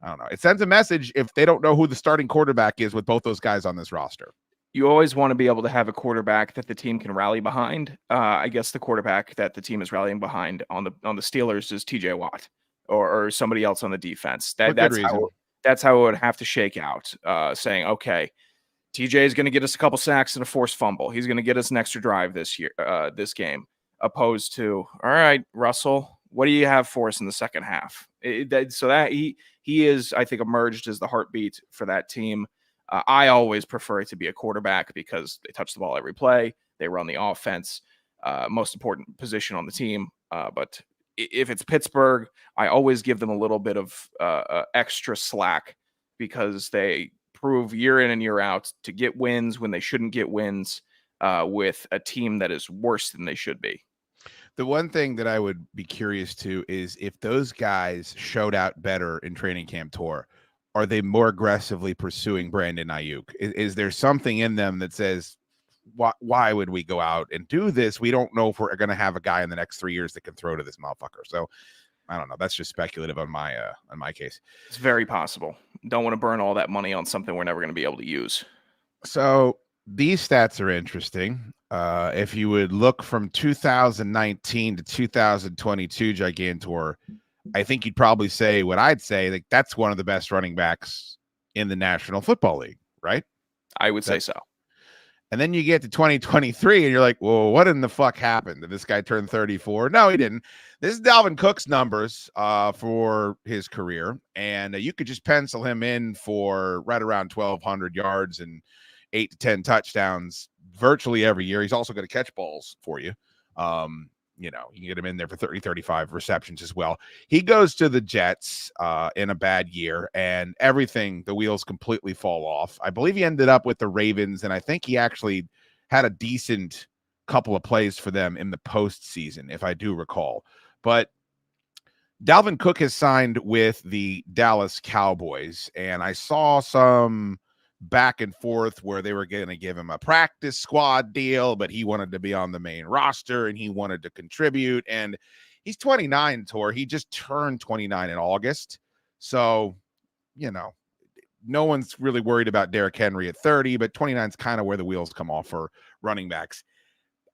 B: I don't know. It sends a message if they don't know who the starting quarterback is with both those guys on this roster.
C: You always want to be able to have a quarterback that the team can rally behind. I guess the quarterback that the team is rallying behind on the Steelers is TJ Watt or somebody else on the defense. That's how it would have to shake out. Saying, okay, TJ is going to get us a couple sacks and a forced fumble. He's going to get us an extra drive this game, opposed to, all right, Russell, what do you have for us in the second half? So that he is, I think, emerged as the heartbeat for that team. I always prefer it to be a quarterback because they touch the ball every play. They run the offense, most important position on the team. But if it's Pittsburgh, I always give them a little bit of extra slack because they prove year in and year out to get wins when they shouldn't get wins with a team that is worse than they should be.
B: The one thing that I would be curious to is if those guys showed out better in training camp tour, are they more aggressively pursuing Brandon Ayuk? Is there something in them that says, why would we go out and do this? We don't know if we're going to have a guy in the next 3 years that can throw to this motherfucker. So I don't know. That's just speculative on my case.
C: It's very possible. Don't want to burn all that money on something we're never going to be able to use.
B: So these stats are interesting. If you would look from 2019 to 2022 Gigantor, I think you'd probably say what I'd say, like that's one of the best running backs in the National Football League, right?
C: I would say so.
B: And then you get to 2023 and you're like, well, what in the fuck happened? Did this guy turn 34? No, he didn't. This is Dalvin Cook's numbers for his career. And you could just pencil him in for right around 1,200 yards and 8 to 10 touchdowns virtually every year. He's also going to catch balls for you. You can get him in there for 30, 35 receptions as well. He goes to the Jets in a bad year and the wheels completely fall off. I believe he ended up with the Ravens, and I think he actually had a decent couple of plays for them in the postseason, if I do recall. But Dalvin Cook has signed with the Dallas Cowboys, and I saw some back and forth where they were going to give him a practice squad deal, but he wanted to be on the main roster and he wanted to contribute. And he's 29, Tor. He just turned 29 in August. So, no one's really worried about Derrick Henry at 30, but 29 is kind of where the wheels come off for running backs.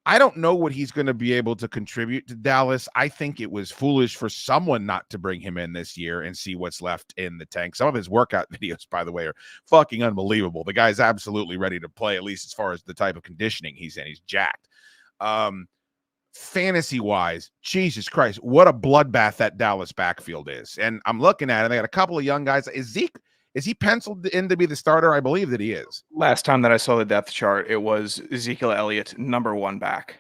B: I don't know what he's going to be able to contribute to Dallas. I think it was foolish for someone not to bring him in this year and see what's left in the tank. Some of his workout videos, by the way, are fucking unbelievable. The guy's absolutely ready to play, at least as far as the type of conditioning he's in. He's jacked. Fantasy-wise, Jesus Christ, what a bloodbath that Dallas backfield is. And I'm looking at it. They got a couple of young guys. Is he penciled in to be the starter? I believe that he is.
C: Last time that I saw the depth chart, it was Ezekiel Elliott, number one back.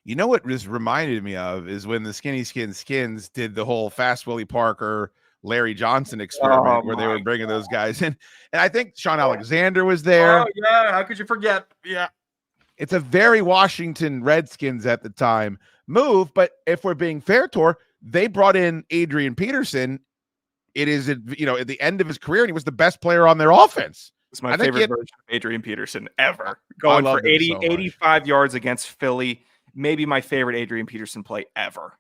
B: You know what this reminded me of is when the Skinny Skins did the whole Fast Willie Parker, Larry Johnson experiment where they were bringing those guys in. And I think Sean Alexander was there.
C: Oh, yeah. How could you forget? Yeah.
B: It's a very Washington Redskins at the time move. But if we're being fair, Tor, they brought in Adrian Peterson. It is, at the end of his career, and he was the best player on their offense.
C: It's my favorite version of Adrian Peterson ever. Going for 85 yards against Philly. Maybe my favorite Adrian Peterson play ever.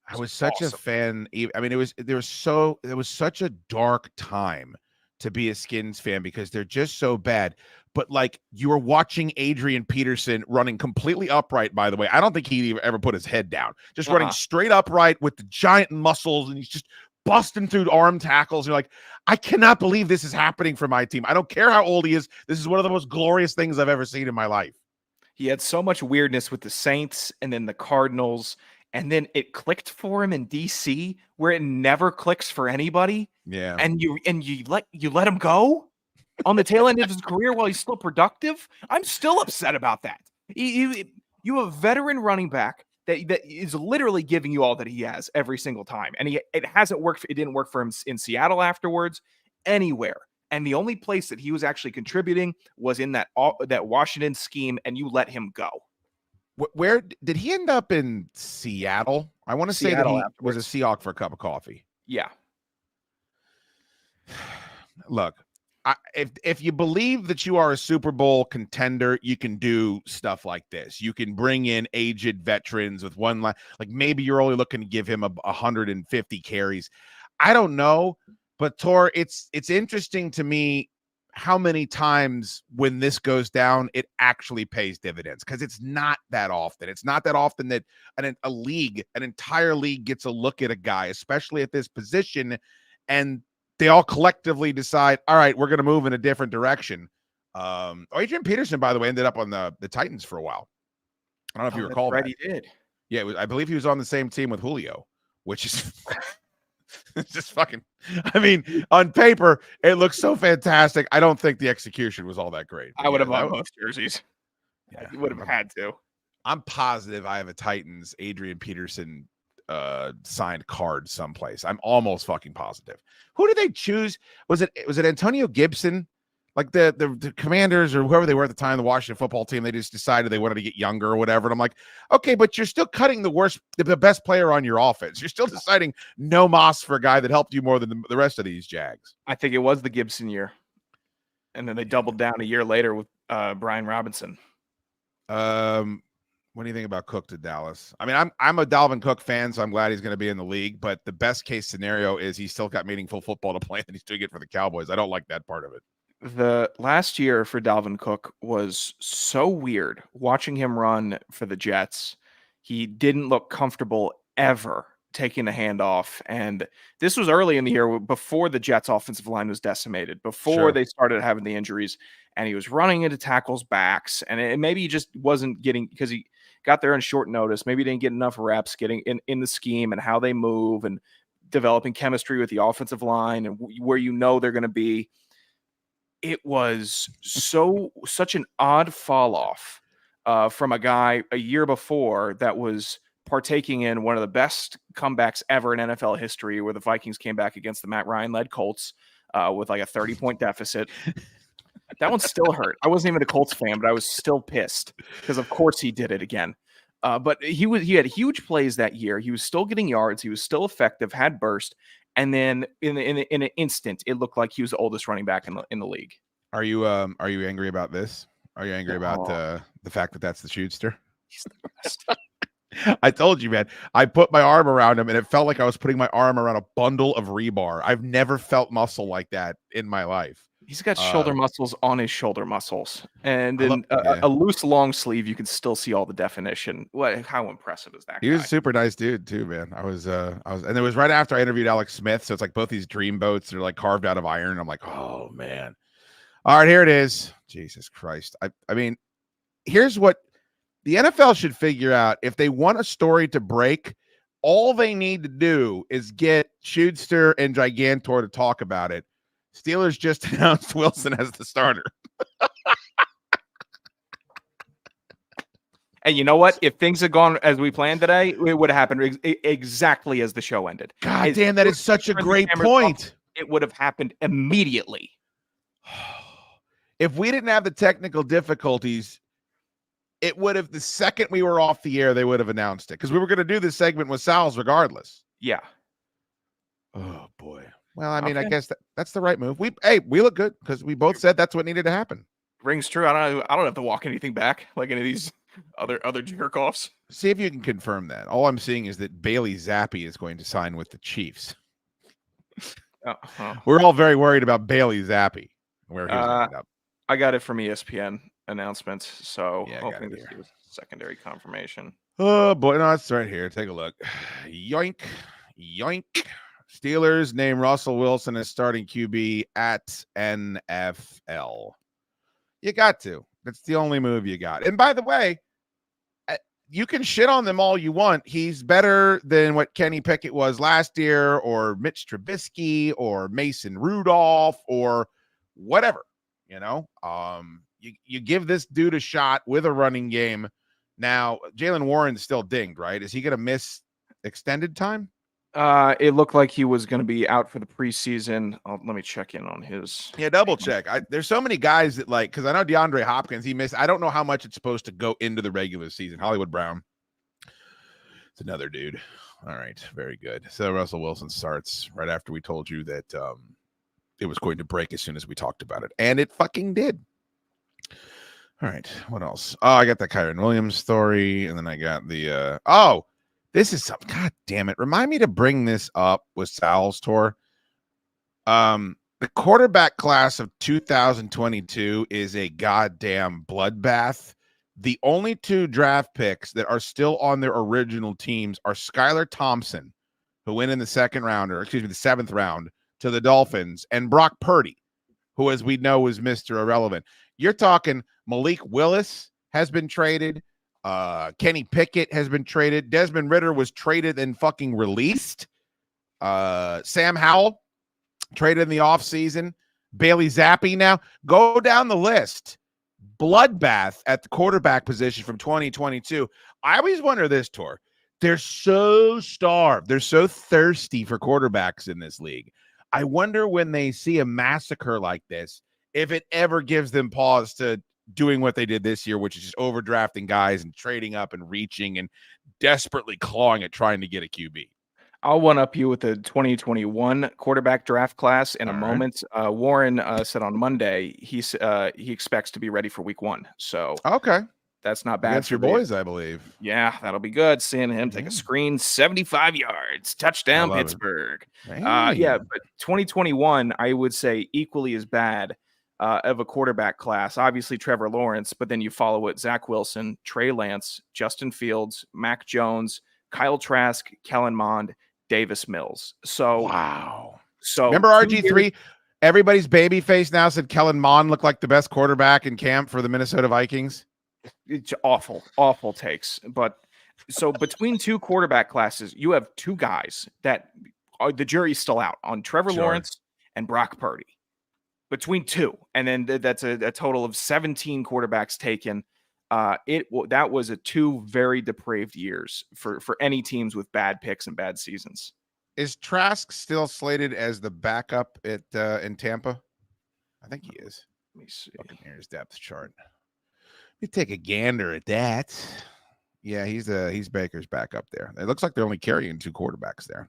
B: I was such a fan. I mean, there was such a dark time to be a Skins fan because they're just so bad. But like you were watching Adrian Peterson running completely upright, by the way. I don't think he ever put his head down. Just running straight upright with the giant muscles, and he's just busting through arm tackles. You're like, I cannot believe this is happening for my team. I don't care how old he is. This is one of the most glorious things I've ever seen in my life.
C: He had so much weirdness with the Saints and then the Cardinals, and then it clicked for him in DC where it never clicks for anybody.
B: Yeah.
C: And you let him go on the tail end of his career while he's still productive. I'm still upset about that. You have a veteran running back that is literally giving you all that he has every single time. And it hasn't worked. It didn't work for him in Seattle afterwards, anywhere. And the only place that he was actually contributing was in that Washington scheme, and you let him go.
B: Where did he end up in Seattle? I want to say that he was a Seahawk for a cup of coffee.
C: Yeah.
B: Look, if you believe that you are a Super Bowl contender, you can do stuff like this. You can bring in aged veterans with one line. Like maybe you're only looking to give him 150 carries. I don't know. But Tor, it's interesting to me how many times when this goes down, it actually pays dividends, because it's not that often. It's not that often that an entire league gets a look at a guy, especially at this position, and they all collectively decide, all right, we're going to move in a different direction. Adrian Peterson, by the way, ended up on the Titans for a while. I don't know if you recall that.
C: He did.
B: Yeah, I believe he was on the same team with Julio, which is it's just fucking, I mean, on paper, it looks so fantastic. I don't think the execution was all that great.
C: I would have bought both jerseys. Yeah, you would have had to.
B: I'm positive I have a Titans Adrian Peterson signed card someplace. I'm almost fucking positive. Who did they choose? Was it Antonio Gibson? Like the Commanders or whoever they were at the time, the Washington football team, they just decided they wanted to get younger or whatever. And I'm like, okay, but you're still cutting the best player on your offense. You're still deciding no Moss for a guy that helped you more than the rest of these Jags.
C: I think it was the Gibson year. And then they doubled down a year later with Brian Robinson.
B: What do you think about Cook to Dallas? I mean, I'm a Dalvin Cook fan, so I'm glad he's going to be in the league. But the best case scenario is he's still got meaningful football to play and he's doing it for the Cowboys. I don't like that part of it.
C: The last year for Dalvin Cook was so weird. Watching him run for the Jets, he didn't look comfortable ever taking the handoff. And this was early in the year before the Jets' offensive line was decimated, before they started having the injuries. And he was running into tackles' backs. And maybe he just wasn't getting, because he got there on short notice. Maybe he didn't get enough reps getting in the scheme and how they move and developing chemistry with the offensive line and where they're going to be. It was such an odd fall off from a guy a year before that was partaking in one of the best comebacks ever in NFL history, where the Vikings came back against the Matt Ryan-led Colts with like a 30-point deficit. That one still hurt. I wasn't even a Colts fan, but I was still pissed because, of course, he did it again. But he had huge plays that year. He was still getting yards. He was still effective, had burst. And then in an instant, it looked like he was the oldest running back in the league.
B: Are you angry about this? Are you angry about the fact that that's the Shootster?
C: He's the best.
B: I told you, man. I put my arm around him, and it felt like I was putting my arm around a bundle of rebar. I've never felt muscle like that in my life.
C: He's got shoulder muscles on his shoulder muscles, and in a loose long sleeve, you can still see all the definition. How impressive is that?
B: He was a super nice dude too, man. I was, and it was right after I interviewed Alex Smith, so it's like both these dream boats are like carved out of iron. I'm like, oh man. All right, here it is. Jesus Christ. I mean, here's what the NFL should figure out. If they want a story to break, all they need to do is get Schoode and Gigantor to talk about it. Steelers just announced Wilson as the starter.
C: And you know what? If things had gone as we planned today, it would have happened exactly as the show ended.
B: God damn, that is such a great point.
C: It would have happened immediately.
B: If we didn't have the technical difficulties, it would have, the second we were off the air, they would have announced it, because we were going to do this segment with Sal's regardless.
C: Yeah.
B: Oh, boy. Well, I mean, I guess that's the right move. We look good because we both said that's what needed to happen.
C: Rings true. I don't have to walk anything back like any of these other jerk offs.
B: See if you can confirm that. All I'm seeing is that Bailey Zappi is going to sign with the Chiefs. We're all very worried about Bailey Zappi. Where he's ended up.
C: I got it from ESPN announcements, so
B: yeah,
C: hoping this is secondary confirmation.
B: Oh boy, no, it's right here. Take a look. Yoink, yoink. Steelers name Russell Wilson as starting QB at NFL. You got to. That's the only move you got. And by the way, you can shit on them all you want. He's better than what Kenny Pickett was last year, or Mitch Trubisky, or Mason Rudolph, or whatever. You know, you give this dude a shot with a running game. Now, Jalen Warren's still dinged, right? Is he going to miss extended time?
C: It looked like he was going to be out for the preseason. Let me check in on his.
B: Yeah, double check. There's so many guys that, like, because I know DeAndre Hopkins, he missed. I don't know how much it's supposed to go into the regular season. Hollywood Brown, it's another dude. All right, very good. So Russell Wilson starts right after we told you that it was going to break as soon as we talked about it, and it fucking did. All right, what else? Oh, I got the Kyren Williams story, and then I got the this is something. God damn it! Remind me to bring this up with Sal's tour. The quarterback class of 2022 is a goddamn bloodbath. The only 2 draft picks that are still on their original teams are Skylar Thompson, who went in the 7th round to the Dolphins, and Brock Purdy, who, as we know, is Mr. Irrelevant. You're talking Malik Willis has been traded. Kenny Pickett has been traded. Desmond Ridder was traded and fucking released. Sam Howell traded in the offseason. Bailey Zappi now. Go down the list. Bloodbath at the quarterback position from 2022. I always wonder this, Tor. They're so starved. They're so thirsty for quarterbacks in this league. I wonder when they see a massacre like this, if it ever gives them pause to doing what they did this year, which is just overdrafting guys and trading up and reaching and desperately clawing at trying to get a QB.
C: I'll one-up you with the 2021 quarterback draft class in a moment. Warren said on Monday he expects to be ready for week 1. So
B: okay,
C: that's not bad.
B: Against your boys, I believe.
C: Yeah, that'll be good. Seeing him take a screen, 75 yards, touchdown, Pittsburgh. Yeah, but 2021, I would say equally as bad of a quarterback class. Obviously, Trevor Lawrence, but then you follow it: Zach Wilson, Trey Lance, Justin Fields, Mac Jones, Kyle Trask, Kellen Mond, Davis Mills. So
B: wow.
C: So
B: remember RG3? Everybody's baby face now said Kellen Mond looked like the best quarterback in camp for the Minnesota Vikings.
C: It's awful takes. But so between 2 quarterback classes, you have 2 guys that are, the jury's still out on: Trevor Lawrence and Brock Purdy. Between 2, and then that's a total of 17 quarterbacks taken. That was 2 very depraved years for any teams with bad picks and bad seasons.
B: Is Trask still slated as the backup at in Tampa? I think he is.
C: Let me see.
B: Here's depth chart. Let me take a gander at that. Yeah, he's Baker's backup there. It looks like they're only carrying 2 quarterbacks there.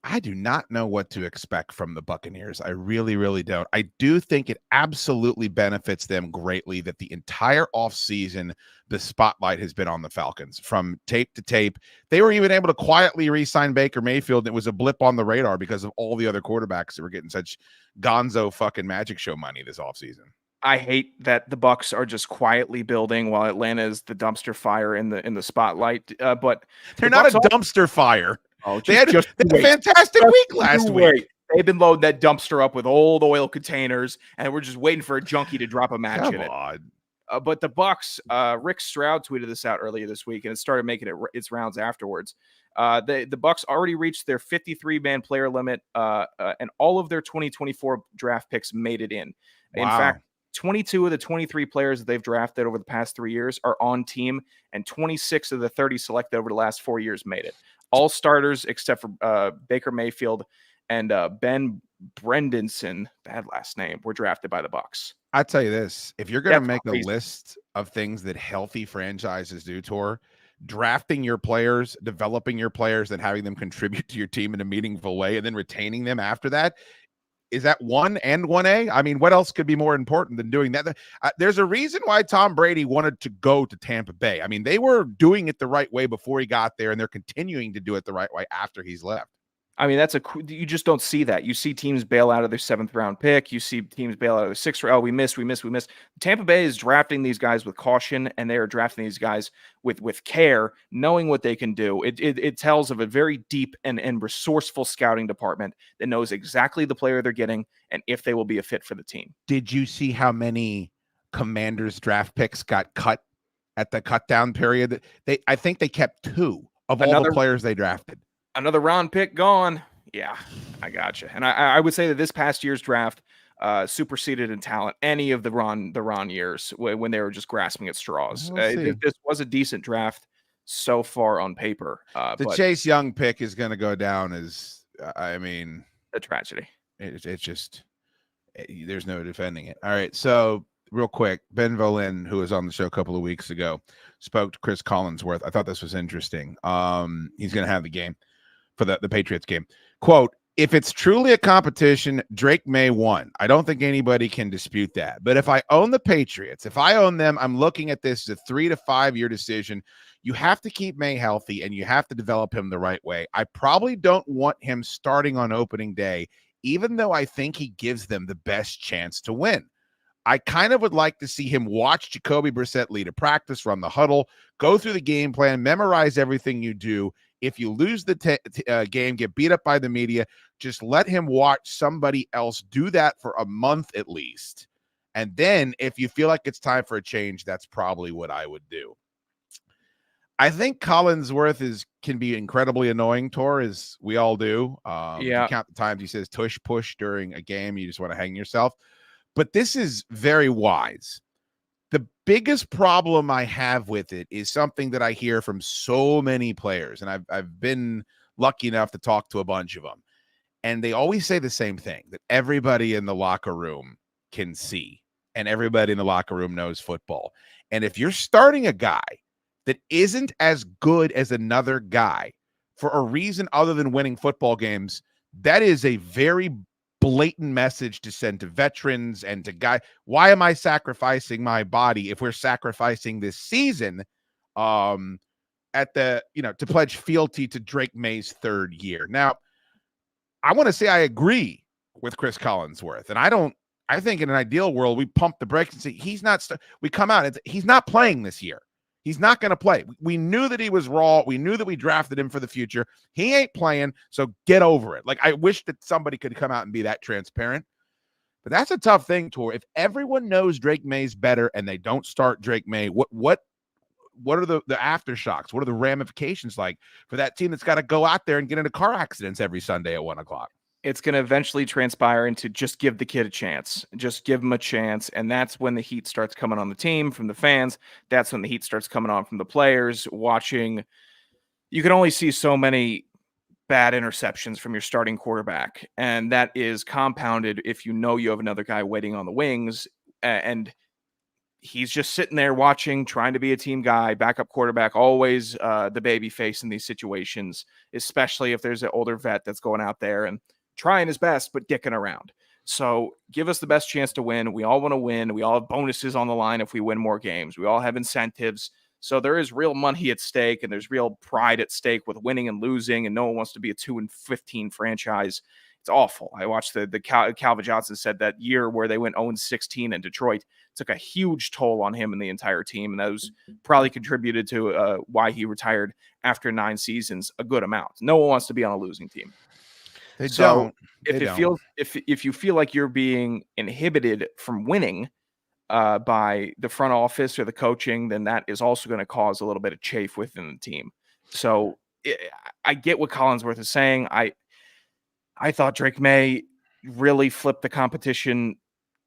B: I do not know what to expect from the Buccaneers. I really, really don't. I do think it absolutely benefits them greatly that the entire offseason, the spotlight has been on the Falcons from tape to tape. They were even able to quietly re-sign Baker Mayfield. It was a blip on the radar because of all the other quarterbacks that were getting such gonzo fucking magic show money this offseason.
C: I hate that the Bucs are just quietly building while Atlanta is the dumpster fire in the spotlight. But
B: they're not a dumpster fire.
C: Oh,
B: they had a fantastic week last week.
C: They've been loading that dumpster up with old oil containers, and we're just waiting for a junkie to drop a match in it. But the Bucs, Rick Stroud tweeted this out earlier this week, and it started making its rounds afterwards. The Bucs already reached their 53-man player limit, and all of their 2024 draft picks made it in. In fact, 22 of the 23 players that they've drafted over the past 3 years are on team, and 26 of the 30 selected over the last 4 years made it. All starters except for Baker Mayfield and Ben Brendanson, bad last name, were drafted by the Bucs.
B: I tell you this: if you're going to make a list of things that healthy franchises do, Tor, drafting your players, developing your players, and having them contribute to your team in a meaningful way, and then retaining them after that. Is that 1 and 1A? I mean, what else could be more important than doing that? There's a reason why Tom Brady wanted to go to Tampa Bay. I mean, they were doing it the right way before he got there, and they're continuing to do it the right way after he's left.
C: I mean, you just don't see that. You see teams bail out of their 7th round pick. You see teams bail out of their 6th round. Oh, we missed. Tampa Bay is drafting these guys with caution, and they are drafting these guys with care, knowing what they can do. It tells of a very deep and resourceful scouting department that knows exactly the player they're getting and if they will be a fit for the team.
B: Did you see how many Commanders draft picks got cut at the cut down period? I think they kept 2 of all the players they drafted.
C: Another round pick gone. Yeah, I gotcha. And I would say that this past year's draft superseded in talent any of the Ron years when they were just grasping at straws. This was a decent draft so far on paper.
B: The Chase Young pick is going to go down as, I mean,
C: a tragedy.
B: It's just, there's no defending it. All right, so real quick, Ben Volin, who was on the show a couple of weeks ago, spoke to Chris Collinsworth. I thought this was interesting. He's going to have the game for the Patriots game. Quote, if it's truly a competition, Drake Maye won. I don't think anybody can dispute that. But if I own the Patriots, if I own them, I'm looking at this as a 3 to 5 year decision. You have to keep Maye healthy, and you have to develop him the right way. I probably don't want him starting on opening day, even though I think he gives them the best chance to win. I kind of would like to see him watch Jacoby Brissett lead a practice, run the huddle, go through the game plan, memorize everything you do. If you lose the game, get beat up by the media, just let him watch somebody else do that for a month at least. And then if you feel like it's time for a change, that's probably what I would do. I think Collinsworth can be incredibly annoying, Tor, as we all do. If you count the times he says tush push during a game, you just want to hang yourself. But this is very wise. The biggest problem I have with it is something that I hear from so many players, and I've been lucky enough to talk to a bunch of them, and they always say the same thing, that everybody in the locker room can see, and everybody in the locker room knows football. And if you're starting a guy that isn't as good as another guy for a reason other than winning football games, that is a very blatant message to send to veterans and to guys. Why am I sacrificing my body if we're sacrificing this season to pledge fealty to Drake Maye's third year? Now, I want to say I agree with Chris Collinsworth, and I think in an ideal world, we pump the brakes and say he's not. We come out and he's not playing this year. He's not going to play. We knew that he was raw. We knew that we drafted him for the future. He ain't playing, so get over it. Like, I wish that somebody could come out and be that transparent. But that's a tough thing, Tor. If everyone knows Drake Maye's better and they don't start Drake Maye, what are the aftershocks? What are the ramifications like for that team that's got to go out there and get into car accidents every Sunday at 1 o'clock?
C: It's going to eventually transpire into just give the kid a chance. Just give him a chance. And that's when the heat starts coming on the team from the fans. That's when the heat starts coming on from the players watching. You can only see so many bad interceptions from your starting quarterback. And that is compounded if you know you have another guy waiting on the wings. And he's just sitting there watching, trying to be a team guy, backup quarterback, always the baby face in these situations, especially if there's an older vet that's going out there and trying his best, but dicking around. So give us the best chance to win. We all want to win. We all have bonuses on the line if we win more games. We all have incentives. So there is real money at stake, and there's real pride at stake with winning and losing, and no one wants to be a 2-15 franchise. It's awful. I watched Calvin Johnson said that year where they went 0-16 in Detroit took a huge toll on him and the entire team, and that was probably contributed to why he retired after 9 seasons, a good amount. No one wants to be on a losing team. If you feel like you're being inhibited from winning by the front office or the coaching, then that is also going to cause a little bit of chafe within the team. So I get what Collinsworth is saying. I thought Drake Maye really flipped the competition,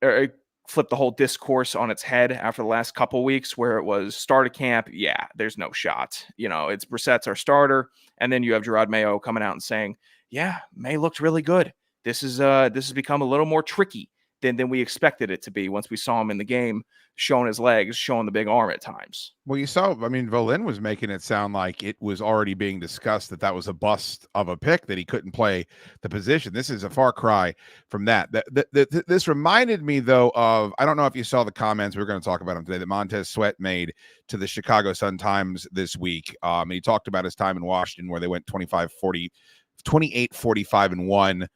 C: or flipped the whole discourse on its head after the last couple of weeks, where it was start a camp. Yeah, there's no shot. It's Brissett's our starter. And then you have Gerard Mayo coming out and saying, yeah, Maye looked really good. This has become a little more tricky than we expected it to be once we saw him in the game, showing his legs, showing the big arm at times.
B: Well, you saw, Volin was making it sound like it was already being discussed that was a bust of a pick, that he couldn't play the position. This is a far cry from that. This reminded me, though, of, I don't know if you saw the comments, we were going to talk about him today, that Montez Sweat made to the Chicago Sun-Times this week. He talked about his time in Washington, where they went 28-45-1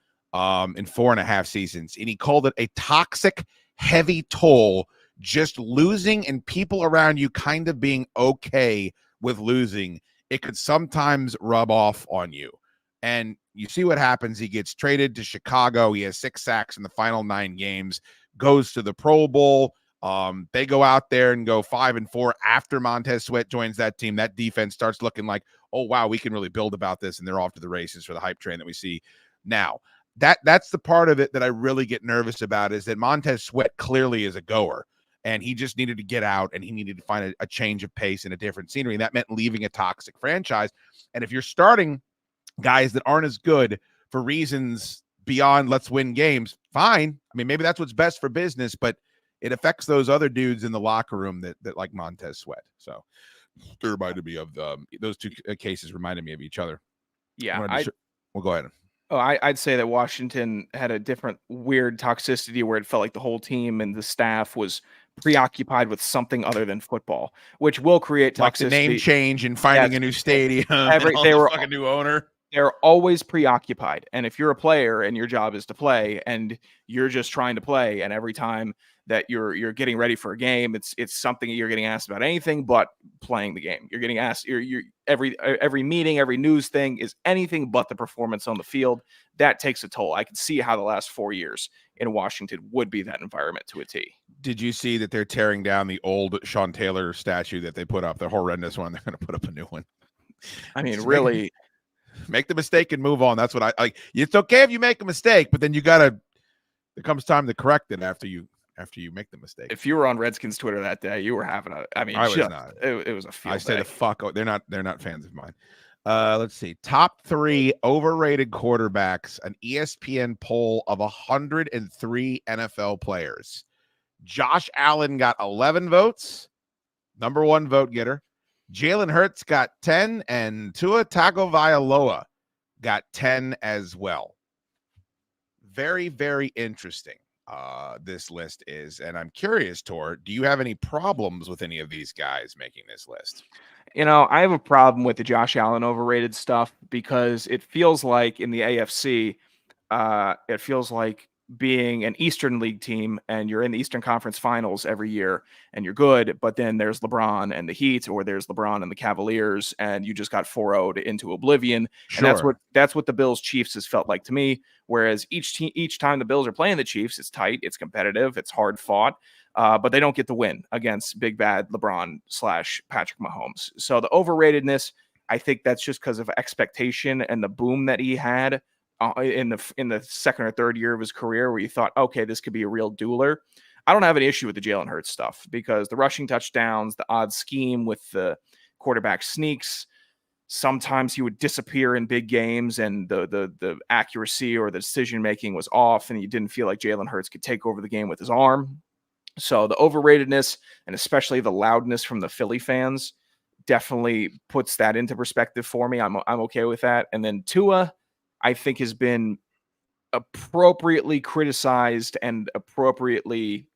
B: in 4.5 seasons. And he called it a toxic, heavy toll, just losing and people around you kind of being okay with losing. It could sometimes rub off on you. And you see what happens. He gets traded to Chicago. He has 6 sacks in the final 9 games, goes to the Pro Bowl. They go out there and go 5-4 after Montez Sweat joins that team. That defense starts looking like, oh, wow, we can really build about this. And they're off to the races for the hype train that we see now. That's the part of it that I really get nervous about, is that Montez Sweat clearly is a goer, and he just needed to get out, and he needed to find a change of pace and a different scenery. And that meant leaving a toxic franchise. And if you're starting guys that aren't as good for reasons beyond let's win games, fine. Maybe that's what's best for business, but it affects those other dudes in the locker room that like Montez Sweat. So it reminded me of those 2 cases reminded me of each other.
C: Yeah.
B: We'll go ahead.
C: Oh, I'd say that Washington had a different weird toxicity where it felt like the whole team and the staff was preoccupied with something other than football, which will create toxicity.
B: Like the name change and finding a new stadium
C: They were
B: fucking new owner.
C: They're always preoccupied. And if you're a player and your job is to play and you're just trying to play, and every time that you're getting ready for a game, it's something that you're getting asked about anything but playing the game. You're getting asked, you're every meeting, every news thing is anything but the performance on the field. That takes a toll. I can see how the last 4 years in Washington would be that environment to a T.
B: Did you see that they're tearing down the old Sean Taylor statue that they put up, the horrendous one? They're going to put up a new one.
C: I mean, really,
B: make the mistake and move on. That's what I like. It's okay if you make a mistake, but then there comes time to correct it after you make the mistake.
C: If you were on Redskins Twitter that day, you were having I was not. It was a field
B: I say
C: day.
B: the fuck. They're not fans of mine. Let's see. Top 3 overrated quarterbacks. An ESPN poll of 103 NFL players. Josh Allen got 11 votes. Number 1 vote getter. Jalen Hurts got 10, and Tua Tagovailoa got 10 as well. Very, very interesting. This list is, and I'm curious, Tor, do you have any problems with any of these guys making this list?
C: I have a problem with the Josh Allen overrated stuff because it feels like in the AFC, it feels like being an Eastern League team and you're in the Eastern Conference Finals every year and you're good, but then there's LeBron and the Heat, or there's LeBron and the Cavaliers, and you just got 4-0'd into oblivion.
B: Sure.
C: And that's what the Bills Chiefs has felt like to me. Whereas each time the Bills are playing the Chiefs, it's tight, it's competitive, it's hard fought, but they don't get the win against big bad LeBron / Patrick Mahomes. So the overratedness, I think that's just because of expectation and the boom that he had in the second or third year of his career, where you thought, okay, this could be a real dueler. I don't have an issue with the Jalen Hurts stuff because the rushing touchdowns, the odd scheme with the quarterback sneaks, sometimes he would disappear in big games and the accuracy or the decision making was off, and you didn't feel like Jalen Hurts could take over the game with his arm. So the overratedness, and especially the loudness from the Philly fans, definitely puts that into perspective for me. I'm okay with that. And then Tua, I think, has been appropriately criticized and appropriately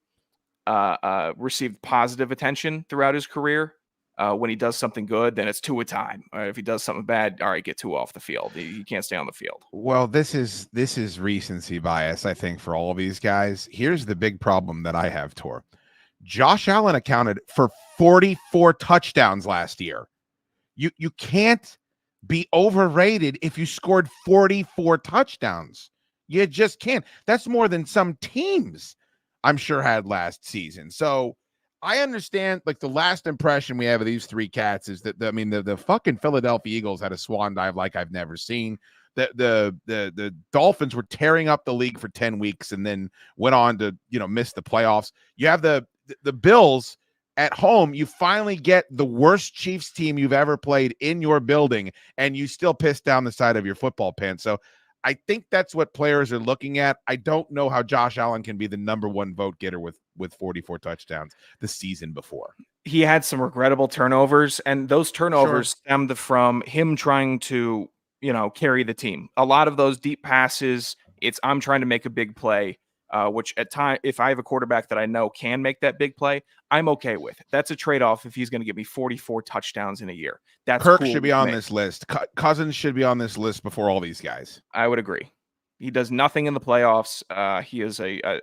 C: received positive attention throughout his career. When he does something good, then it's Tua time. If he does something bad, all right, get Tua off the field. He can't stay on the field.
B: Well, this is recency bias, I think, for all of these guys. Here's the big problem that I have, Tor. Josh Allen accounted for 44 touchdowns last year. You can't be overrated if you scored 44 touchdowns. You just can't. That's more than some teams, I'm sure, had last season. So I understand, like, the last impression we have of these 3 cats is that the fucking Philadelphia Eagles had a swan dive like I've never seen. The Dolphins were tearing up the league for 10 weeks and then went on to, miss the playoffs. You have the Bills at home. You finally get the worst Chiefs team you've ever played in your building, and you still piss down the side of your football pants. So I think that's what players are looking at. I don't know how Josh Allen can be the number 1 vote getter with 44 touchdowns the season before.
C: He had some regrettable turnovers, and those turnovers stemmed from him trying to, carry the team. A lot of those deep passes, I'm trying to make a big play, which at time, if I have a quarterback that I know can make that big play, I'm okay with it. That's a trade-off if he's going to give me 44 touchdowns in a year. That's
B: Kirk
C: cool
B: should be on this list. Cousins should be on this list before all these guys.
C: I would agree. He does nothing in the playoffs. He is a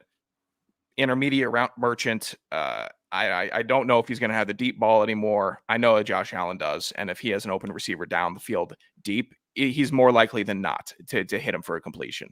C: intermediate route merchant. I don't know if he's going to have the deep ball anymore. I know that Josh Allen does, and if he has an open receiver down the field deep, he's more likely than not to hit him for a completion.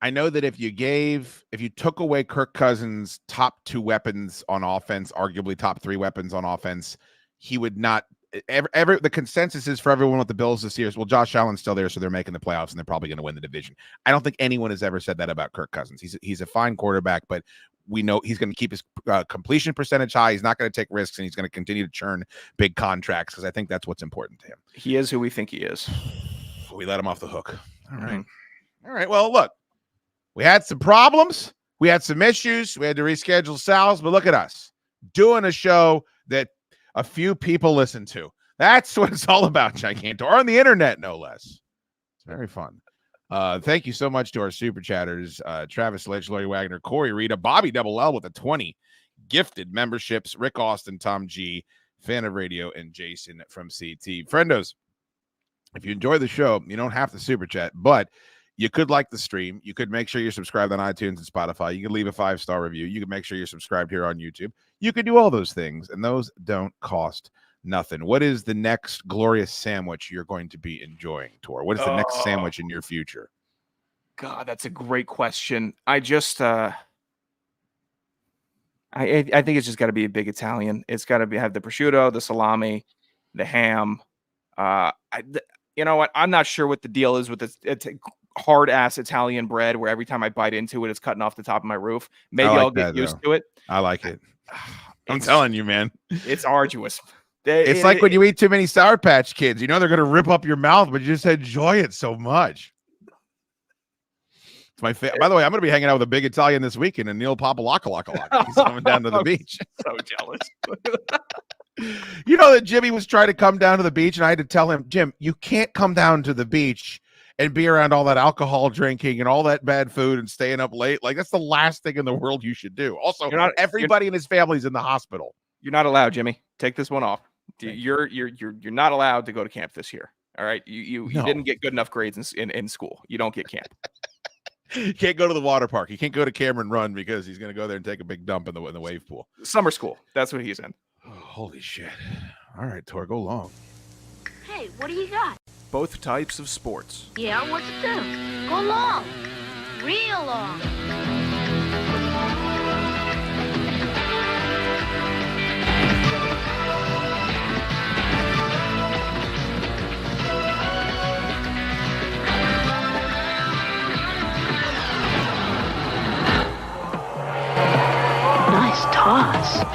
B: I know that if you took away Kirk Cousins' top 2 weapons on offense, arguably top 3 weapons on offense, he would not. The consensus is for everyone with the Bills this year is, well, Josh Allen's still there, so they're making the playoffs and they're probably going to win the division. I don't think anyone has ever said that about Kirk Cousins. He's a fine quarterback, but we know he's going to keep his completion percentage high. He's not going to take risks, and he's going to continue to churn big contracts because I think that's what's important to him.
C: He is who we think he is.
B: We let him off the hook. All right. All right. Well, look, we had some problems. We had some issues. We had to reschedule Sal's, but look at us doing a show that a few people listen to. That's what it's all about, Gigantor, on the internet, no less. It's very fun. Thank you so much to our super chatters, Travis Ledge, Larry Wagner, Corey Rita, Bobby Double L with a 20, gifted memberships. Rick Austin, Tom G, Fan of Radio, and Jason from CT. Friendos, if you enjoy the show, you don't have to super chat, but you could like the stream. You could make sure you're subscribed on iTunes and Spotify. You can leave a 5-star review. You can make sure you're subscribed here on YouTube. You can do all those things, and those don't cost nothing. What is the next glorious sandwich you're going to be enjoying, Tor? What is the next sandwich in your future?
C: God, that's a great question. I just, I think it's just got to be a big Italian. It's got to have the prosciutto, the salami, the ham. You know what? I'm not sure what the deal is with this. It's hard ass Italian bread where every time I bite into it, it's cutting off the top of my roof. Maybe I'll get used to it.
B: I like it. I'm telling you, man.
C: It's arduous.
B: It's like when you eat too many Sour Patch Kids. You know they're going to rip up your mouth, but you just enjoy it so much. It's my by the way, I'm going to be hanging out with a big Italian this weekend, and Neil Papalaka. He's coming down to the beach.
C: So jealous.
B: You know that Jimmy was trying to come down to the beach, and I had to tell him, Jim, you can't come down to the beach and be around all that alcohol drinking and all that bad food and staying up late. Like, that's the last thing in the world you should do. Also, everybody in his family's in the hospital.
C: You're not allowed, Jimmy. Take this one off. You're not allowed to go to camp this year. All right. You didn't get good enough grades in school. You don't get camp.
B: You can't go to the water park. You can't go to Cameron Run because he's going to go there and take a big dump in the wave pool.
C: Summer school. That's what he's in.
B: Oh, holy shit. All right, Tor, go long.
F: Hey, what do you got?
C: Both types of sports.
F: Yeah, what's it do? Go long. Real long. Nice toss.